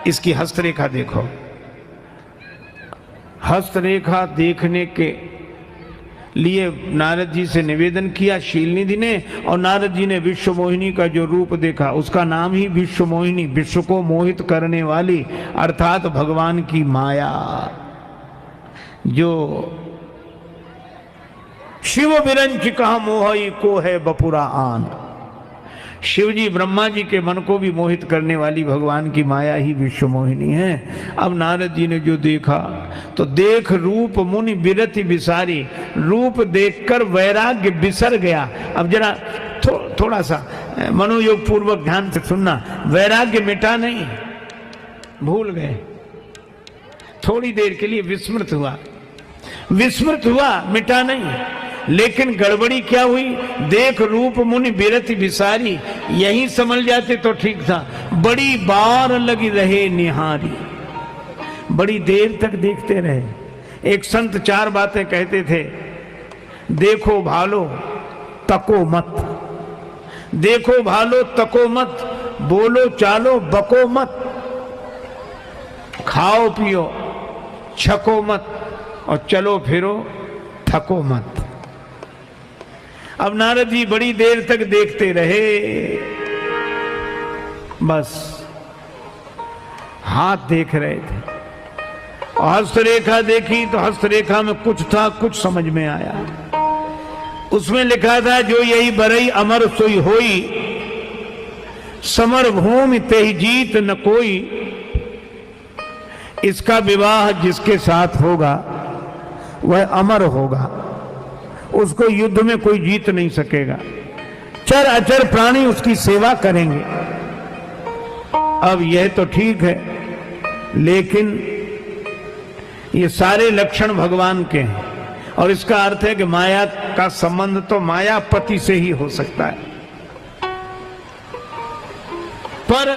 इसकी हस्तरेखा देखो। हस्तरेखा देखने के लिए नारद जी से निवेदन किया शीलनिधि ने, और नारद जी ने विश्वमोहिनी का जो रूप देखा, उसका नाम ही विश्वमोहिनी, विश्व को मोहित करने वाली, अर्थात भगवान की माया। जो शिव बिरंच कहा मोहई को है बपुरा आन, शिव जी ब्रह्मा जी के मन को भी मोहित करने वाली भगवान की माया ही विश्वमोहिनी है। अब नारद जी ने जो देखा तो देख रूप मुनि बिरति बिसारी, रूप देखकर वैराग्य बिसर गया। अब जरा थोड़ा सा मनोयोग पूर्वक ध्यान से सुनना, वैराग्य मिटा नहीं, भूल गए, थोड़ी देर के लिए विस्मृत हुआ, मिटा नहीं। लेकिन गड़बड़ी क्या हुई, देख रूप मुनि बिरति बिसारी, यही समझ जाते तो ठीक था। बड़ी बार लगी रहे निहारी, बड़ी देर तक देखते रहे। एक संत 4 बातें कहते थे, देखो भालो तको मत, देखो भालो तको मत, बोलो चालो बको मत, खाओ पियो छको मत, और चलो फिरो थको मत। अब नारद जी बड़ी देर तक देखते रहे, बस हाथ देख रहे थे। और हस्तरेखा देखी तो हस्तरेखा में कुछ था, कुछ समझ में आया। उसमें लिखा था, जो यही बरई अमर सोई होई, समर भूमि तेहि जीत न कोई। इसका विवाह जिसके साथ होगा वह अमर होगा, उसको युद्ध में कोई जीत नहीं सकेगा। चर अचर प्राणी उसकी सेवा करेंगे। अब यह तो ठीक है, लेकिन ये सारे लक्षण भगवान के हैं, और इसका अर्थ है कि माया का संबंध तो मायापति से ही हो सकता है। पर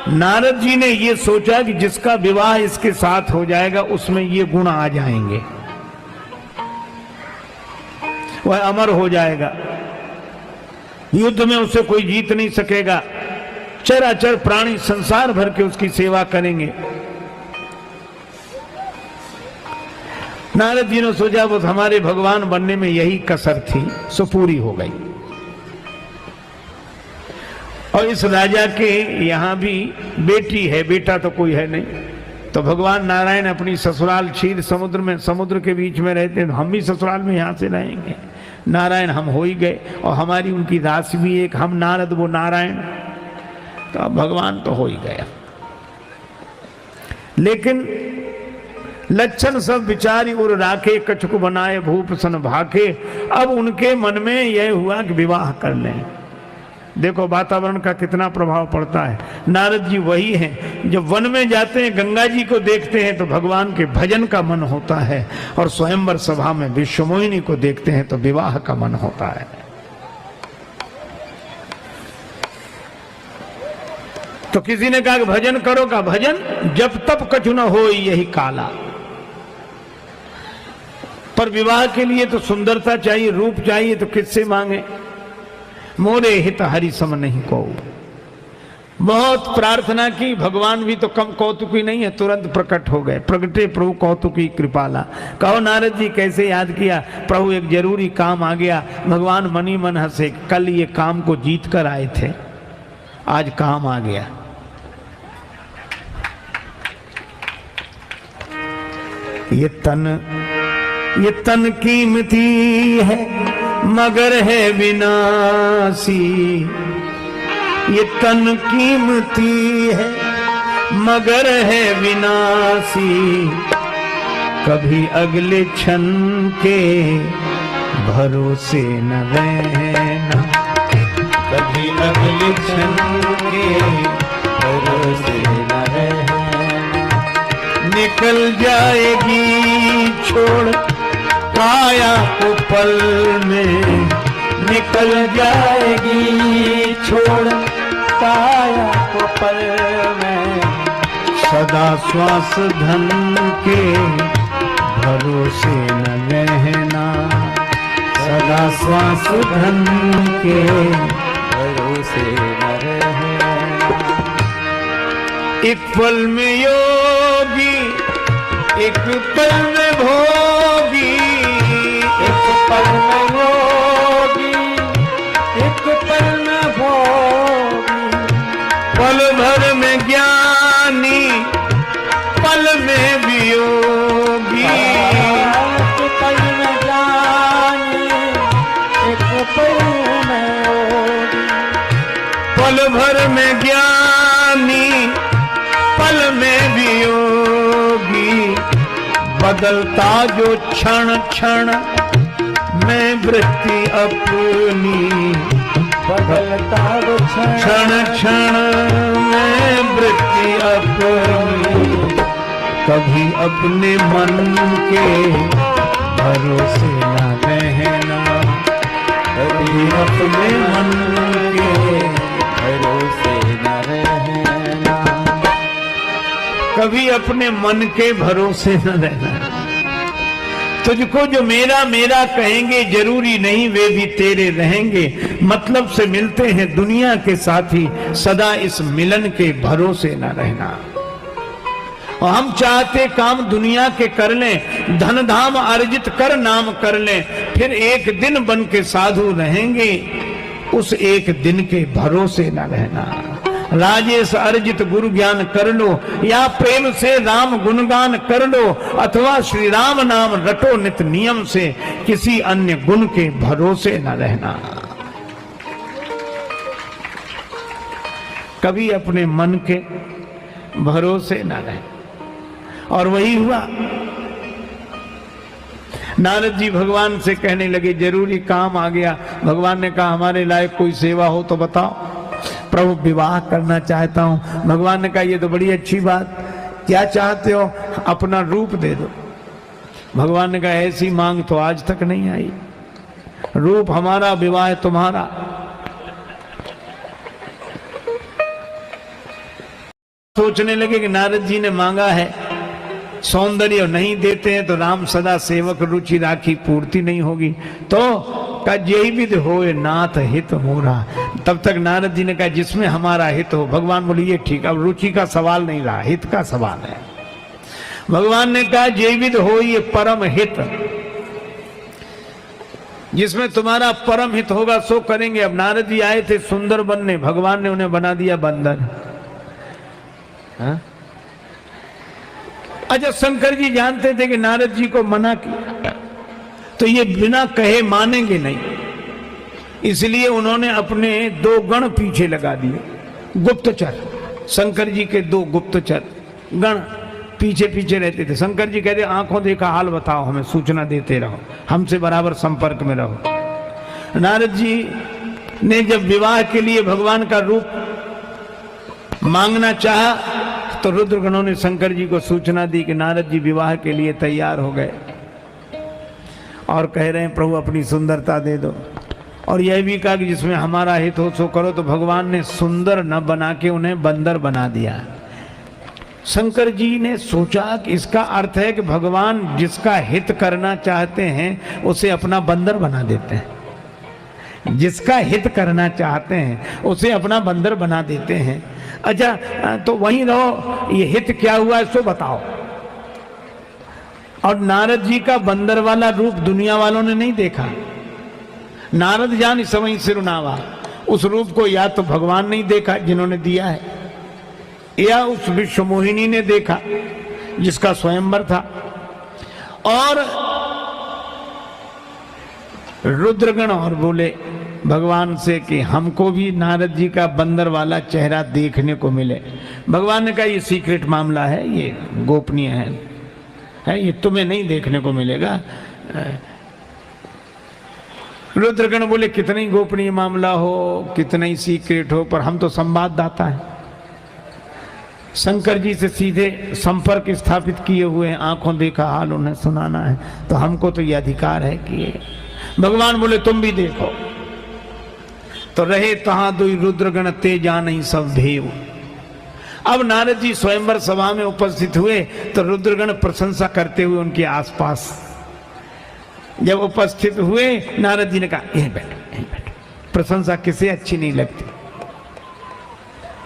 नारद जी ने ये सोचा कि जिसका विवाह इसके साथ हो जाएगा उसमें ये गुण आ जाएंगे, वह अमर हो जाएगा, युद्ध में उसे कोई जीत नहीं सकेगा, चराचर प्राणी संसार भर के उसकी सेवा करेंगे। नारद जी ने सोचा वो हमारे भगवान बनने में यही कसर थी, सो पूरी हो गई। और इस राजा के यहां भी बेटी है, बेटा तो कोई है नहीं, तो भगवान नारायण अपनी ससुराल क्षीर समुद्र में, समुद्र के बीच में रहते हैं, हम भी ससुराल में यहां से रहेंगे। नारायण हम हो ही गए, और हमारी उनकी राशि भी एक, हम नारद वो नारायण, तो अब भगवान तो हो ही गया। लेकिन लक्षण सब विचारी उर राखे, कछुक बनाए भूप सन भाके। अब उनके मन में यह हुआ कि विवाह कर लें। देखो वातावरण का कितना प्रभाव पड़ता है। नारद जी वही हैं, जब वन में जाते हैं गंगा जी को देखते हैं तो भगवान के भजन का मन होता है, और स्वयंवर सभा में विश्वमोहिनी को देखते हैं तो विवाह का मन होता है। तो किसी ने कहा कि भजन करो, का भजन जब तब कछु न हो यही काला। पर विवाह के लिए तो सुंदरता चाहिए, रूप चाहिए, तो किससे मांगे? मोरे हित हरि सम नहीं को। बहुत प्रार्थना की, भगवान भी तो कम कौतुकी नहीं है, तुरंत प्रकट हो गए। प्रगटे प्रभु कौतुकी कृपाला। कहो नारद जी कैसे याद किया? प्रभु एक जरूरी काम आ गया। भगवान मनी मन हंसे, कल ये काम को जीत कर आए थे, आज काम आ गया। ये तन कीमती है मगर है विनाशी। ये तन कीमती है मगर है विनाशी। कभी अगले क्षण के भरोसे न रहना। कभी अगले क्षण के भरोसे न रहना। निकल जाएगी छोड़ काया को पल में। निकल जाएगी छोड़ काया को पल में। सदा श्वास धन के भरोसे न रहना। सदा श्वास धन के भरोसे न रहना। एक पल में योगी एक पल में भोगी। एक पल में योगी एक पल में भोगी। पल भर में ज्ञानी पल में वियोगी। एक पल में ज्ञानी एक पल में योगी। पल भर में ज्ञानी पल में वियोगी। बदलता जो क्षण क्षण में वृत्ति अपनी। बदलता जो क्षण क्षण में वृत्ति अपनी। कभी अपने मन के भरोसे न रहना। कभी अपने मन के भरोसे न रहना। कभी अपने मन के भरोसे न रहना। तुझको जो मेरा मेरा कहेंगे जरूरी नहीं वे भी तेरे रहेंगे। मतलब से मिलते हैं दुनिया के साथी, सदा इस मिलन के भरोसे न रहना। और हम चाहते काम दुनिया के कर लें, धन धाम अर्जित कर नाम कर लें, फिर एक दिन बन के साधु रहेंगे। उस एक दिन के भरोसे न रहना। राजेश अर्जित गुरु ज्ञान कर लो, या प्रेम से राम गुणगान कर लो, अथवा श्री राम नाम रटो नित नियम से। किसी अन्य गुण के भरोसे न रहना। कभी अपने मन के भरोसे न रहना। और वही हुआ। नारद जी भगवान से कहने लगे जरूरी काम आ गया। भगवान ने कहा हमारे लायक कोई सेवा हो तो बताओ। प्रभु विवाह करना चाहता हूं। भगवान ने कहा ये तो बड़ी अच्छी बात, क्या चाहते हो? अपना रूप दे दो। भगवान ने कहा ऐसी मांग तो आज तक नहीं आई, रूप हमारा विवाह तुम्हारा। सोचने लगे कि नारद जी ने मांगा है सौंदर्य नहीं देते हैं तो राम सदा सेवक रुचि राखी पूर्ति नहीं होगी, तो का यही विध होए नाथ हित मोरा। तब तक नारद जी ने कहा जिसमें हमारा हित हो। भगवान बोले ये ठीक, अब रुचि का सवाल नहीं रहा, हित का सवाल है। भगवान ने कहा यही विध हो ये परम हित, जिसमें तुम्हारा परम हित होगा सो करेंगे। अब नारद जी आए थे सुंदर बनने, भगवान ने उन्हें बना दिया बंदर। अच्छा, शंकर जी जानते थे कि नारद जी को मना किया तो ये बिना कहे मानेंगे नहीं, इसलिए उन्होंने अपने 2 गण पीछे लगा दिए, गुप्तचर। शंकर जी के 2 गुप्तचर गण पीछे पीछे रहते थे। शंकर जी कहते आंखों देखा हाल बताओ, हमें सूचना देते रहो, हमसे बराबर संपर्क में रहो। नारद जी ने जब विवाह के लिए भगवान का रूप मांगना चाहा तो रुद्रगणों ने शंकर जी को सूचना दी कि नारद जी विवाह के लिए तैयार हो गए और कह रहे हैं प्रभु अपनी सुंदरता दे दो। और यह भी कहा कि जिसमें हमारा हित हो सो करो। तो भगवान ने सुंदर न बना के उन्हें बंदर बना दिया। शंकर जी ने सोचा कि इसका अर्थ है कि भगवान जिसका हित करना चाहते हैं उसे अपना बंदर बना देते हैं, जिसका हित करना चाहते हैं उसे अपना बंदर बना देते हैं। अच्छा, तो वहीं रहो, ये हित क्या हुआ इसको बताओ। और नारद जी का बंदर वाला रूप दुनिया वालों ने नहीं देखा। नारद जान इस समय सिरुनावा, उस रूप को या तो भगवान नहीं देखा जिन्होंने दिया है, या उस विश्व मोहिनी ने देखा जिसका स्वयंवर था। और रुद्रगण और बोले भगवान से कि हमको भी नारद जी का बंदर वाला चेहरा देखने को मिले। भगवान ने कहा ये सीक्रेट मामला है, ये गोपनीय है, ये तुम्हें नहीं देखने को मिलेगा। रुद्रगण बोले कितना ही गोपनीय मामला हो, कितना ही सीक्रेट हो, पर हम तो संवाददाता हैं, शंकर जी से सीधे संपर्क स्थापित किए हुए हैं, आंखों देखा हाल उन्हें सुनाना है, तो हमको तो ये अधिकार है कि। भगवान बोले तुम भी देखो। तो रहे तहां दुई रुद्रगण ते जान सब भेव। अब नारद जी स्वयंवर सभा में उपस्थित हुए तो रुद्रगण प्रशंसा करते हुए उनके आसपास जब उपस्थित हुए, नारद जी ने कहा यहीं बैठो, यहीं बैठो। प्रशंसा किसे अच्छी नहीं लगती।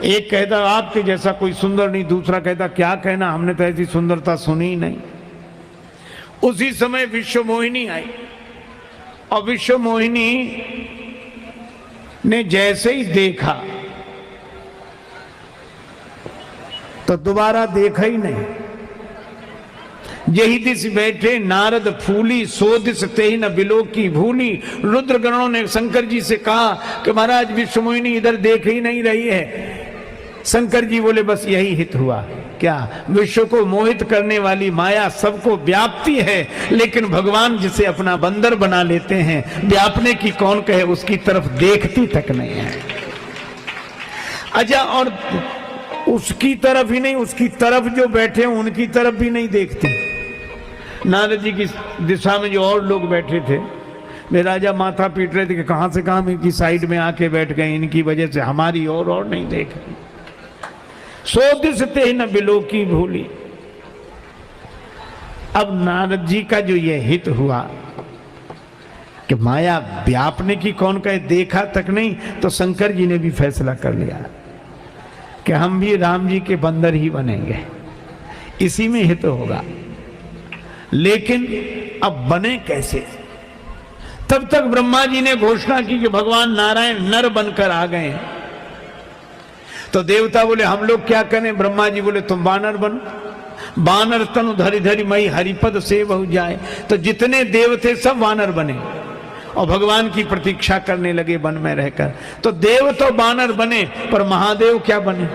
एक कहता आपके जैसा कोई सुंदर नहीं, दूसरा कहता क्या कहना, हमने तो ऐसी सुंदरता सुनी ही नहीं। उसी समय विश्व मोहिनी आई और विश्व मोहिनी ने जैसे ही देखा तो दोबारा देखा ही नहीं। यही दिस बैठे नारद फूली, सो दिस तेहि न बिलो की भूली। रुद्रगणों ने शंकर जी से कहा कि महाराज विश्व मोहिनी इधर देख ही नहीं रही है। शंकर जी बोले बस यही हित हुआ। क्या? विश्व को मोहित करने वाली माया सबको व्यापती है, लेकिन भगवान जिसे अपना बंदर बना लेते हैं, व्यापने की कौन कहे, उसकी तरफ देखती तक नहीं है। अच्छा, और उसकी तरफ ही नहीं, उसकी तरफ जो बैठे हैं उनकी तरफ भी नहीं देखती। नारद जी की दिशा में जो और लोग बैठे थे, वे राजा माथा पीट रहे थे कि कहां से कहां इनकी साइड में आके बैठ गए, इनकी वजह से हमारी और नहीं देख रही। सो दिस तेहि न बिलो की भूली। अब नारद जी का जो ये हित हुआ कि माया व्यापने की कौन कहे, देखा तक नहीं, तो शंकर जी ने भी फैसला कर लिया कि हम भी राम जी के बंदर ही बनेंगे, इसी में हित होगा। लेकिन अब बने कैसे? तब तक ब्रह्मा जी ने घोषणा की कि भगवान नारायण नर बनकर आ गए। तो देवता बोले हम लोग क्या करें? ब्रह्मा जी बोले तुम बानर बनो। बानर तनु धरि धरि मई हरिपद से बहु जाए। तो जितने देव थे सब बानर बने और भगवान की प्रतीक्षा करने लगे वन में रहकर। तो देव तो बानर बने, पर महादेव क्या बने?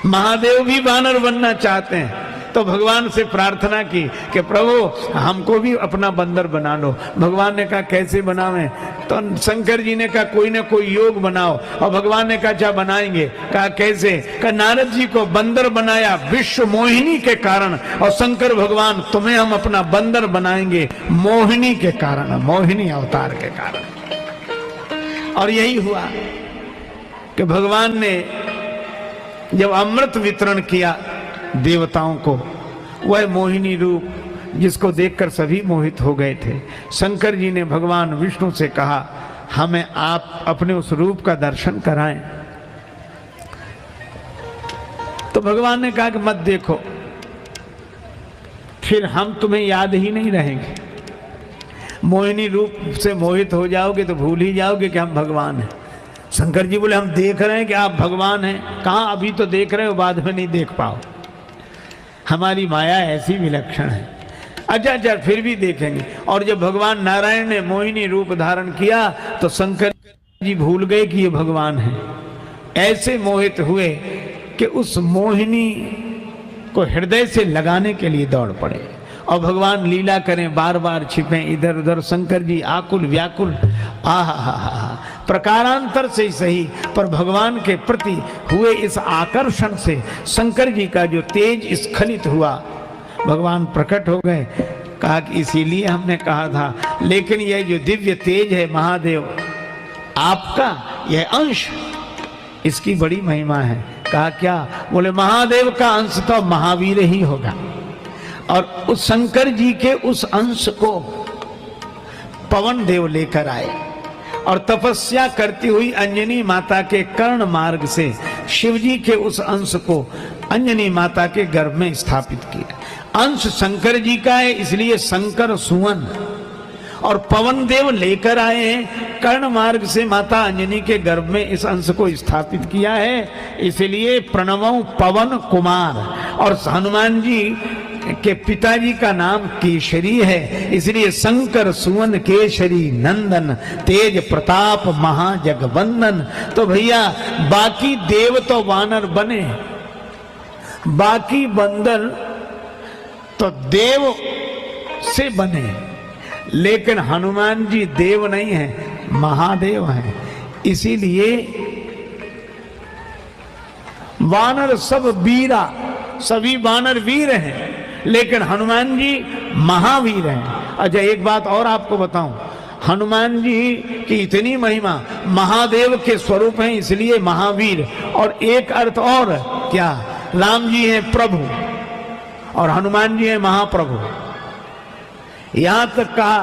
महादेव भी बानर बनना चाहते हैं, तो भगवान से प्रार्थना की कि प्रभु हमको भी अपना बंदर बना लो। भगवान ने कहा कैसे बनावें? तो शंकर जी ने कहा कोई ना कोई योग बनाओ। और भगवान ने कहा अच्छा बनाएंगे। कहा कैसे? कहा नारद जी को बंदर बनाया विश्व मोहिनी के कारण, और शंकर भगवान तुम्हें हम अपना बंदर बनाएंगे मोहिनी के कारण, मोहिनी अवतार के कारण। और यही हुआ कि भगवान ने जब अमृत वितरण किया देवताओं को, वह मोहिनी रूप जिसको देखकर सभी मोहित हो गए थे, शंकर जी ने भगवान विष्णु से कहा हमें आप अपने उस रूप का दर्शन कराएं। तो भगवान ने कहा कि मत देखो, फिर हम तुम्हें याद ही नहीं रहेंगे। मोहिनी रूप से मोहित हो जाओगे तो भूल ही जाओगे कि हम भगवान हैं। शंकर जी बोले हम देख रहे हैं कि आप भगवान हैं। कहाँ? अभी तो देख रहे हो, बाद में नहीं देख पाओ। हमारी माया ऐसी विलक्षण है। अच्छा फिर भी देखेंगे। और जब भगवान नारायण ने मोहिनी रूप धारण किया तो शंकर जी भूल गए कि ये भगवान है। ऐसे मोहित हुए कि उस मोहिनी को हृदय से लगाने के लिए दौड़ पड़े और भगवान लीला करें, बार बार छिपे इधर उधर। शंकर जी आकुल व्याकुल, आहा प्रकारांतर से ही सही, पर भगवान के प्रति हुए इस आकर्षण से शंकर जी का जो तेज स्खलित हुआ, भगवान प्रकट हो गए। कहा कि इसीलिए हमने कहा था, लेकिन यह जो दिव्य तेज है महादेव आपका, यह अंश, इसकी बड़ी महिमा है। कहा क्या? बोले महादेव का अंश तो महावीर ही होगा। और उस शंकर जी के उस अंश को पवन देव लेकर आए और तपस्या करती हुई अंजनी माता के कर्ण मार्ग से शिव जी के उस अंश को अंजनी माता के गर्भ में स्थापित किया। अंश शंकर जी का है, इसलिए शंकर सुवन। और पवन देव लेकर आए हैं कर्ण मार्ग से माता अंजनी के गर्भ में इस अंश को स्थापित किया है, इसलिए प्रणवं पवन कुमार। और हनुमान जी के पिताजी का नाम केशरी है, इसलिए शंकर सुवन केशरी नंदन तेज प्रताप महाजगवंदन। तो भैया बाकी देव तो वानर बने, बाकी बंदर तो देव से बने, लेकिन हनुमान जी देव नहीं है, महादेव हैं। इसीलिए वानर सब वीरा, सभी वानर वीर हैं, लेकिन हनुमान जी महावीर हैं। अच्छा एक बात और आपको बताऊं, हनुमान जी की इतनी महिमा, महादेव के स्वरूप हैं इसलिए महावीर। और एक अर्थ और क्या, राम जी हैं प्रभु और हनुमान जी हैं महाप्रभु। यहां तक कहा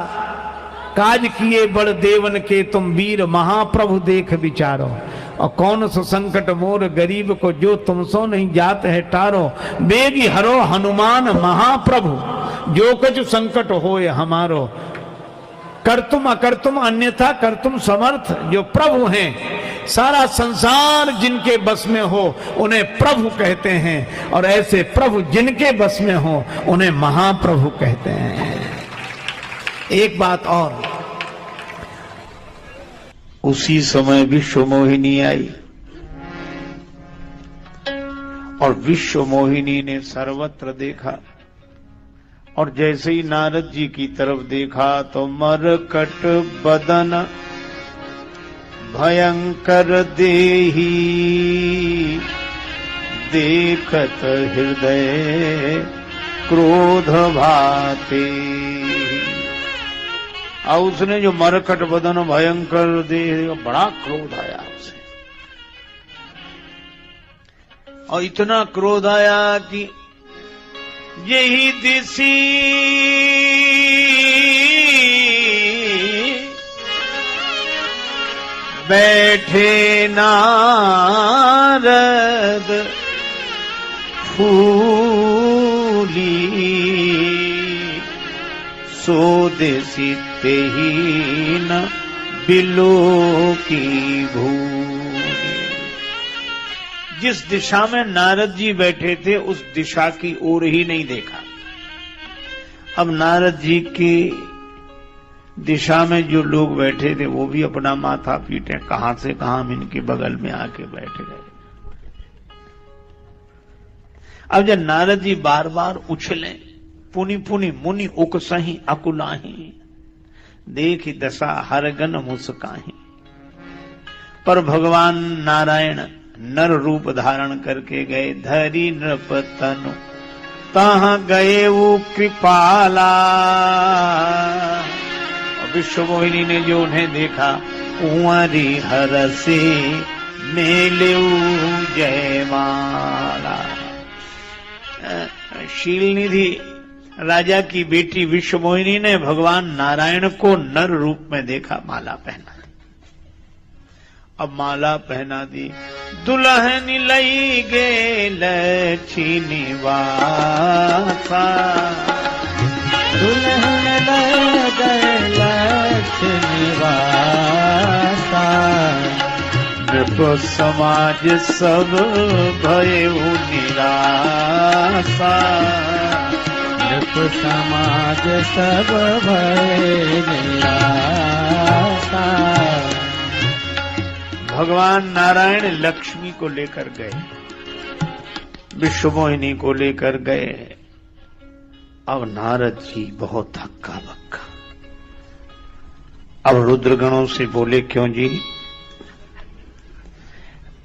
काज किए बड़ देवन के तुम वीर महाप्रभु देख विचारो। और कौन सो संकट मोर गरीब को जो तुमसो नहीं जात है टारो। बेगी हरो हनुमान महाप्रभु जो कुछ संकट होए हमारो। कर तुम अकर तुम अन्यथा कर तुम समर्थ। जो प्रभु हैं, सारा संसार जिनके बस में हो उन्हें प्रभु कहते हैं, और ऐसे प्रभु जिनके बस में हो उन्हें महाप्रभु कहते हैं। एक बात और, उसी समय विश्व मोहिनी आई और विश्व मोहिनी ने सर्वत्र देखा, और जैसे ही नारद जी की तरफ देखा तो मरकट बदन भयंकर देही देखत हृदय क्रोध भाते। और उसने जो मरकट बदन भयंकर देह, बड़ा क्रोध आया उसे, और इतना क्रोध आया कि यही दिसी बैठे नारद फूली सो देसी ते ही न बिलो की भूमि। जिस दिशा में नारद जी बैठे थे उस दिशा की ओर ही नहीं देखा। अब नारद जी की दिशा में जो लोग बैठे थे वो भी अपना माथा पीटे, कहां से कहां हम इनके बगल में आके बैठ गए। अब जब नारद जी बार बार उछले, पुनि पुनि मुनि उकसही अकुलाही, देखी दशा हरगन मुस्काही। पर भगवान नारायण नर रूप धारण करके गए, धरी नृप तनु तहाँ गए वो कृपाला। विश्व मोहिनी ने जो उन्हें देखा, कुंवरी हरसे मेले जयमाला। शील निधि राजा की बेटी विश्व मोहिनी ने भगवान नारायण को नर रूप में देखा, माला पहना। अब माला पहना दी, दुल्हन लई गे लक्ष्मी वासा, दुल्हन लई गे लक्ष्मी वासा। नृप समाज सब भयउ निराशा, नृप समाज सब भय निराशा। भगवान नारायण लक्ष्मी को लेकर गए, विश्व मोहिनी को लेकर गए। अब नारद जी बहुत हक्का बक्का। अब रुद्रगणों से बोले, क्यों जी,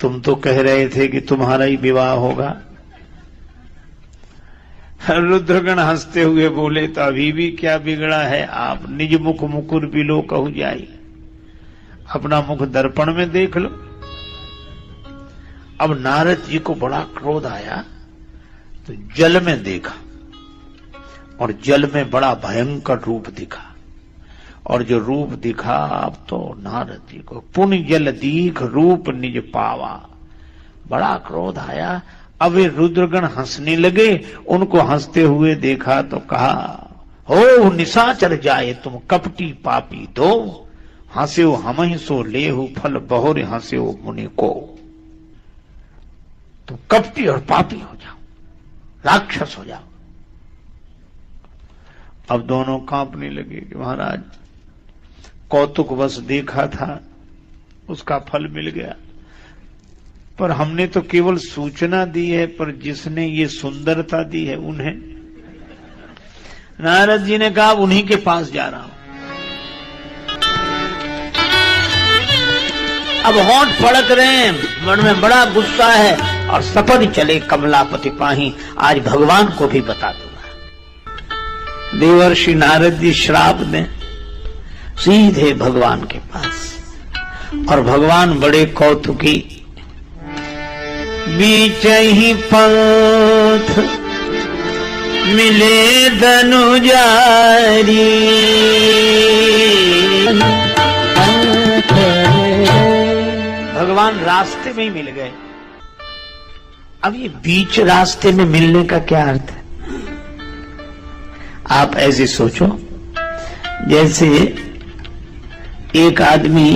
तुम तो कह रहे थे कि तुम्हारा ही विवाह होगा। रुद्रगण हंसते हुए बोले, तो अभी भी क्या बिगड़ा है, आप निज मुख मुकुर बिलो कहु जाई, अपना मुख दर्पण में देख लो। अब नारद जी को बड़ा क्रोध आया, तो जल में देखा, और जल में बड़ा भयंकर रूप दिखा। और जो रूप दिखा, अब तो नारद जी को पुण्य जल दीख रूप निज पावा, बड़ा क्रोध आया। अब वे रुद्रगण हंसने लगे, उनको हंसते हुए देखा तो कहा, हो निशाचर जाए तुम कपटी पापी दो, हंस्यो हमहि सो लेहु फल बहुरे हंस्यो मुनि को। तुम कपटी और पापी हो जाओ, राक्षस हो जाओ। अब दोनों कांपने लगे कि महाराज, कौतुक बस देखा था, उसका फल मिल गया, पर हमने तो केवल सूचना दी है, पर जिसने ये सुंदरता दी है उन्हें। नारद जी ने कहा, उन्हीं के पास जा रहा हूं। अब होंठ फड़क रहे हैं, मन में बड़ा गुस्सा है, और सपद चले कमलापति पाही, आज भगवान को भी बता दूंगा। देवर्षि नारद जी श्राप दें, सीधे भगवान के पास। और भगवान बड़े कौतुकी, बीच ही पंथ मिले धनुजारी, भगवान रास्ते में ही मिल गए। अब ये बीच रास्ते में मिलने का क्या अर्थ है? आप ऐसे सोचो, जैसे एक आदमी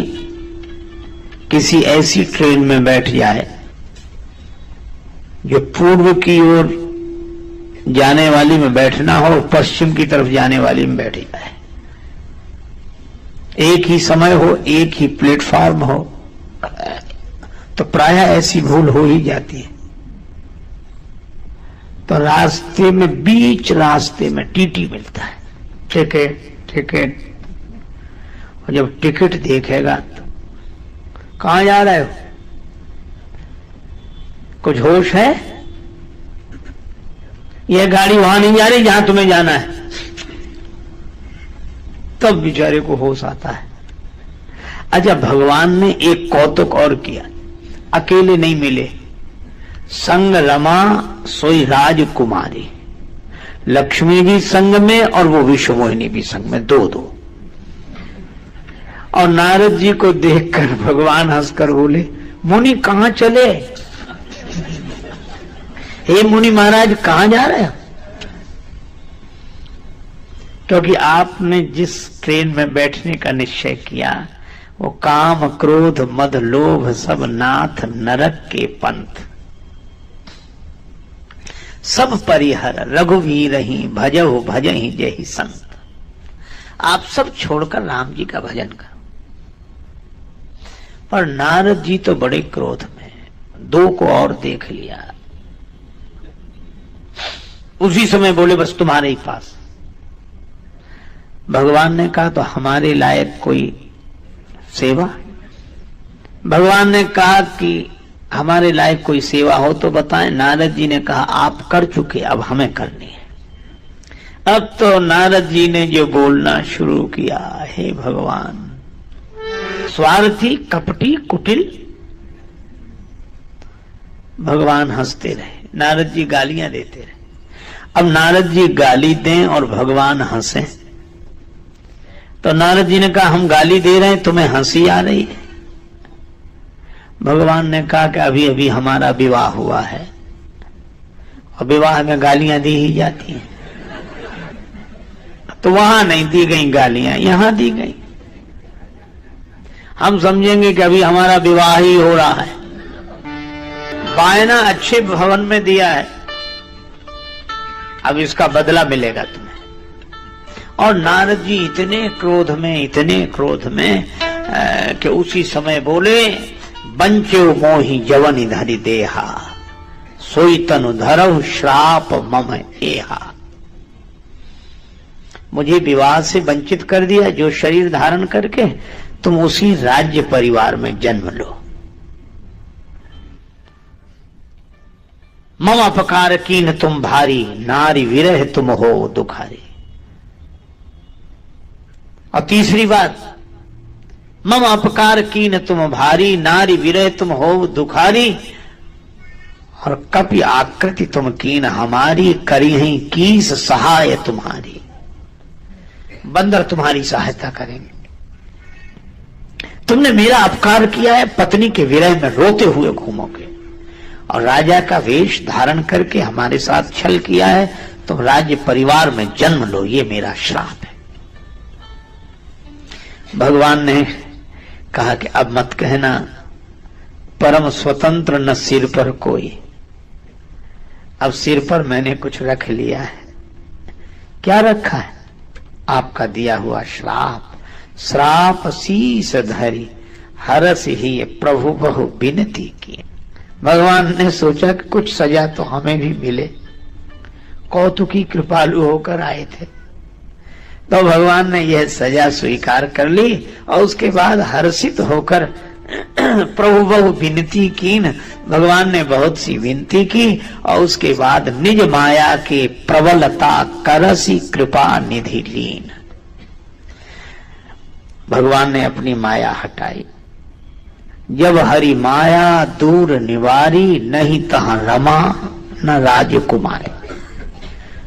किसी ऐसी ट्रेन में बैठ जाए जो पूर्व की ओर जाने वाली में बैठना हो, पश्चिम की तरफ जाने वाली में बैठ जाए। एक ही समय हो, एक ही प्लेटफॉर्म हो, तो प्रायः ऐसी भूल हो ही जाती है। तो रास्ते में, बीच रास्ते में टीटी मिलता है, टिकट। और जब टिकट देखेगा तो कहां जा रहे हो, कुछ होश है? यह गाड़ी वहां नहीं जा रही जहां तुम्हें जाना है। तब बेचारे को होश आता है। अच्छा, भगवान ने एक कौतुक और किया, अकेले नहीं मिले, संग रमा सोई राजकुमारी, लक्ष्मी भी संग में और वो विश्व मोहिनी भी संग में, दो। और नारद जी को देखकर भगवान हंसकर बोले, मुनि कहां चले? हे मुनि महाराज, कहां जा रहे हो? क्योंकि आपने जिस ट्रेन में बैठने का निश्चय किया, वो काम क्रोध मद लोभ सब नाथ नरक के पंथ, सब परिहर रघुवीर ही भजहु भजहि जहि संत। आप सब छोड़कर राम जी का भजन करो। पर नारद जी तो बड़े क्रोध में, दो को और देख लिया। उसी समय बोले बस तुम्हारे ही पास। भगवान ने कहा तो हमारे लायक कोई सेवा? भगवान ने कहा कि हमारे लायक कोई सेवा हो तो बताएं। नारद जी ने कहा आप कर चुके, अब हमें करनी है। अब तो नारद जी ने जो बोलना शुरू किया, हे भगवान, स्वार्थी, कपटी, कुटिल। भगवान हंसते रहे, नारद जी गालियां देते रहे। अब नारद जी गाली दें और भगवान हंसे, तो नारद जी ने कहा हम गाली दे रहे हैं, तुम्हें हंसी आ रही है? भगवान ने कहा कि अभी अभी हमारा विवाह हुआ है और विवाह में गालियां दी ही जाती हैं, तो वहां नहीं दी गई गालियां, यहां दी गई। हम समझेंगे कि अभी हमारा विवाह ही हो रहा है, बायना अच्छे भवन में दिया है, अब इसका बदला मिलेगा तुम्हें। और नारद जी इतने क्रोध में कि उसी समय बोले, बंचो मोहि जवनि धरि देहा, सोई तनु धरहु श्राप मम एहा। मुझे विवाह से वंचित कर दिया, जो शरीर धारण करके तुम उसी राज्य परिवार में जन्म लो। मम अपकार कीन तुम भारी, नारी विरह तुम हो दुखारी। और तीसरी बात, मम अपकार कीन तुम भारी, नारी विरह तुम हो दुखारी। और कपि आकृति तुम कीन हमारी, करी ही कीस सहाय तुम्हारी। बंदर तुम्हारी सहायता करेंगे। तुमने मेरा अपकार किया है, पत्नी के विरह में रोते हुए घूमोगे, और राजा का वेश धारण करके हमारे साथ छल किया है, तुम राज्य परिवार में जन्म लो, ये मेरा श्राप है। भगवान ने कहा कि अब मत कहना, परम स्वतंत्र न सिर पर कोई। अब सिर पर मैंने कुछ रख लिया है। क्या रखा है? आपका दिया हुआ श्राप। श्राप शीस धरी, हरस ही प्रभु बहु विनती की। भगवान ने सोचा कि कुछ सजा तो हमें भी मिले, कौतुकी कृपालु होकर आए थे। तो भगवान ने यह सजा स्वीकार कर ली और उसके बाद हर्षित होकर प्रभु बहु विनती कीन। भगवान ने बहुत सी विनती की और उसके बाद निज माया के प्रबलता करसी कृपा निधि लीन। भगवान ने अपनी माया हटाई। जब हरि माया दूर निवारी, नहीं तहां रमा न राजकुमारी,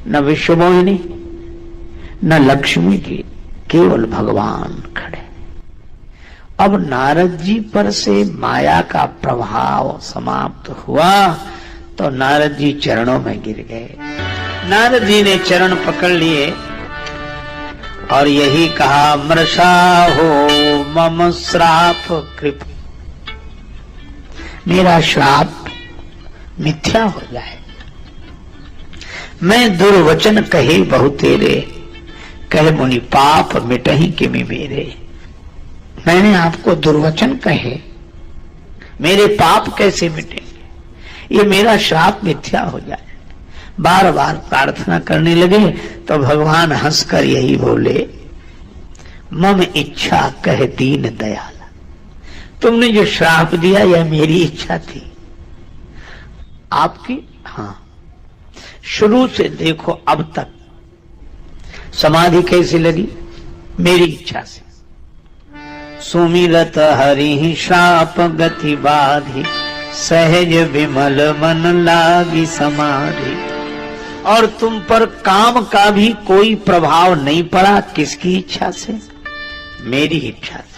न विश्वमोहिनी न लक्ष्मी जी, केवल भगवान खड़े। अब नारद जी पर से माया का प्रभाव समाप्त हुआ तो नारद जी चरणों में गिर गए। नारद जी ने चरण पकड़ लिए और यही कहा, मृषा हो मम श्राप कृप। मेरा श्राप मिथ्या हो जाए। मैं दुर्वचन कहे बहु तेरे, कहे मुनि पाप मिटहि किमि मेरे। मैंने आपको दुर्वचन कहे, मेरे पाप कैसे मिटेंगे? ये मेरा श्राप मिथ्या हो जाए। बार बार प्रार्थना करने लगे तो भगवान हंसकर यही बोले, मम इच्छा कह दीन दयाल। तुमने जो श्राप दिया यह मेरी इच्छा थी आपकी। हाँ, शुरू से देखो अब तक समाधि कैसी लगी? मेरी इच्छा से। सुमिरत हरि श्राप गति बाधी, सहज विमल मन लागी समाधि। और तुम पर काम का भी कोई प्रभाव नहीं पड़ा। किसकी इच्छा से? मेरी इच्छा से।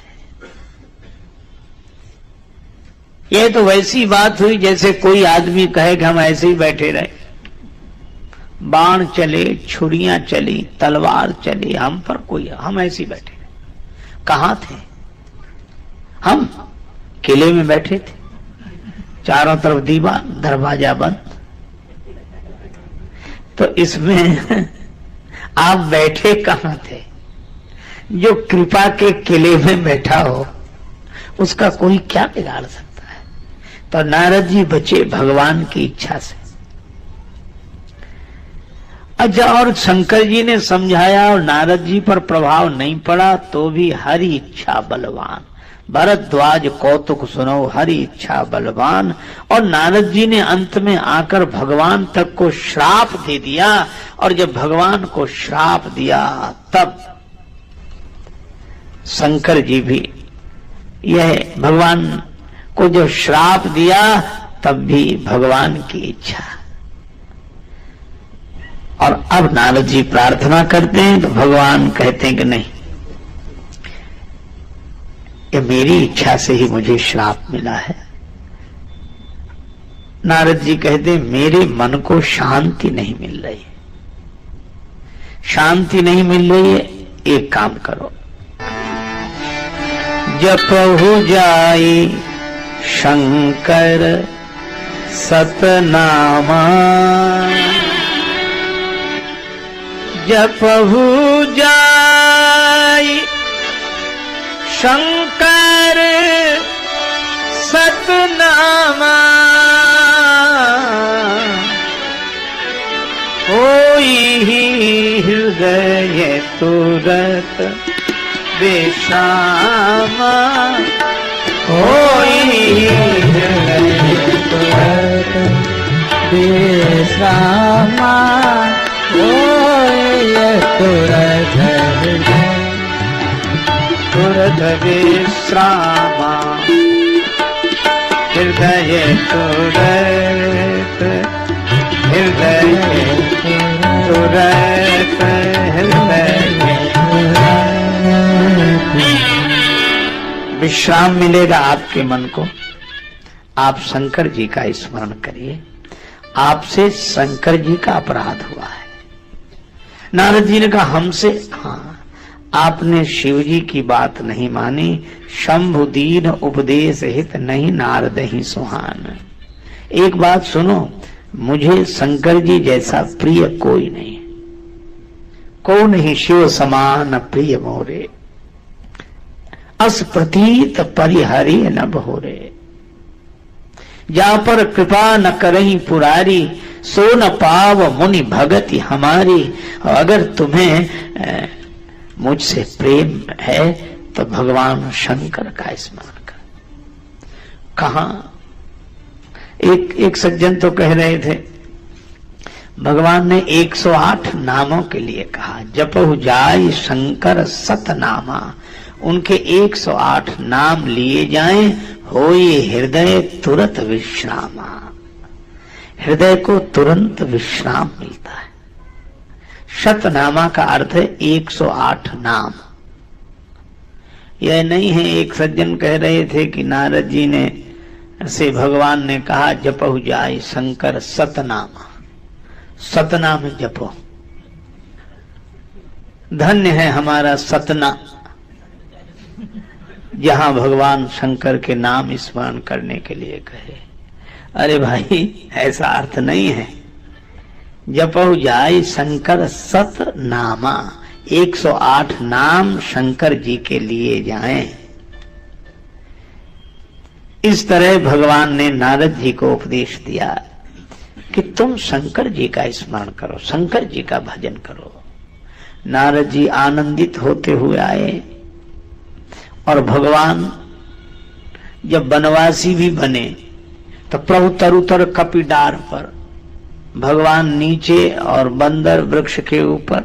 यह तो वैसी बात हुई जैसे कोई आदमी कहे कि हम ऐसे ही बैठे रहे, बाण चले, छुरियां चली, तलवार चली, हम पर कोई, हम ऐसे ही बैठे रहे। कहां थे हम? किले में बैठे थे, चारों तरफ दीवार, दरवाजा बंद। तो इसमें आप बैठे कहां थे? जो कृपा के किले में बैठा हो उसका कोई क्या बिगाड़ सकता है? तो नारद जी बचे भगवान की इच्छा से। अच्छा, और शंकर जी ने समझाया और नारद जी पर प्रभाव नहीं पड़ा तो भी हरि इच्छा बलवान। भरद्वाज कौतुक सुनो हरि इच्छा बलवान। और नारद जी ने अंत में आकर भगवान तक को श्राप दे दिया, और जब भगवान को श्राप दिया तब शंकर जी भी यह भगवान को जो श्राप दिया तब भी भगवान की इच्छा। और अब नारद जी प्रार्थना करते हैं तो भगवान कहते हैं कि नहीं, ये मेरी इच्छा से ही मुझे श्राप मिला है। नारद जी कहते हैं मेरे मन को शांति नहीं मिल रही, शांति नहीं मिल रही है, एक काम करो, जपहु जाई शंकर सतनामा, जपहु जाई शंकर सतनामा, होई हृदय तुरत विश्रामा, होई हृदय तुरत विश्रामा, होई तुरत तुरत विश्रामा, हृदय तुरत हृदय तुरत हृदय विश्राम मिलेगा आपके मन को। आप शंकर जी का स्मरण करिए, आपसे शंकर जी का अपराध हुआ है। नारद जी ने कहा हमसे, हाँ आपने शिव जी की बात नहीं मानी, शंभु दीन उपदेश हित नहीं नारद ही सुहान। एक बात सुनो, मुझे शंकर जी जैसा प्रिय कोई नहीं, को नहीं शिव समान प्रिय मोरे, अस प्रतीत परिहरि न भोरे, जा पर कृपा न करही पुरारी, सो न पाव मुनि भगति हमारी। अगर तुम्हें मुझसे प्रेम है तो भगवान शंकर का स्मरण कर। कहा एक सज्जन तो कह रहे थे भगवान ने 108 नामों के लिए कहा, जपहु जाय शंकर सतनामा, उनके 108 नाम लिए जाएं, होए हृदय तुरंत विश्रामा, हृदय को तुरंत विश्राम मिलता है। शतनामा का अर्थ है 108 नाम। यह नहीं है, एक सज्जन कह रहे थे कि नारद जी ने से भगवान ने कहा जपहु जाय शंकर सतनामा, सतनाम जपो, धन्य है हमारा सतना जहां भगवान शंकर के नाम स्मरण करने के लिए कहे। अरे भाई ऐसा अर्थ नहीं है, जपहु जाय शंकर सतनामा, 108 नाम शंकर जी के लिए जाएं। इस तरह भगवान ने नारद जी को उपदेश दिया कि तुम शंकर जी का स्मरण करो, शंकर जी का भजन करो। नारद जी आनंदित होते हुए आए और भगवान जब वनवासी भी बने तो प्रभु तरुतर कपिडार पर, भगवान नीचे और बंदर वृक्ष के ऊपर।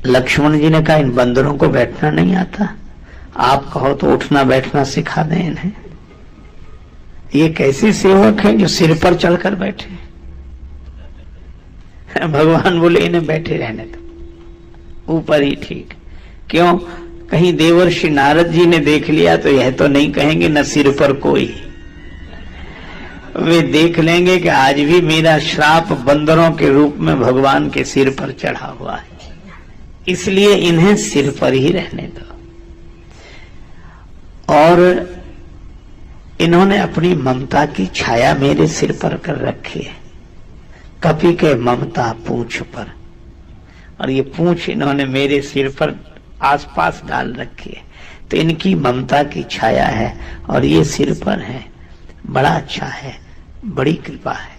लक्ष्मण जी ने कहा इन बंदरों को बैठना नहीं आता, आप कहो तो उठना बैठना सिखा दें इन्हें। ये कैसे सेवक हैं जो सिर पर चढ़कर बैठे। भगवान बोले इन्हें बैठे रहने दो, ऊपर ही ठीक। क्यों? कहीं देवर्षि नारद जी ने देख लिया तो यह तो नहीं कहेंगे न सिर पर कोई, वे देख लेंगे कि आज भी मेरा श्राप बंदरों के रूप में भगवान के सिर पर चढ़ा हुआ है, इसलिए इन्हें सिर पर ही रहने दो। और इन्होंने अपनी ममता की छाया मेरे सिर पर कर रखी है, कपि के ममता पूंछ पर, और ये पूंछ इन्होंने मेरे सिर पर आसपास डाल रखी है, तो इनकी ममता की छाया है और ये सिर पर है। बड़ा अच्छा है, बड़ी कृपा है।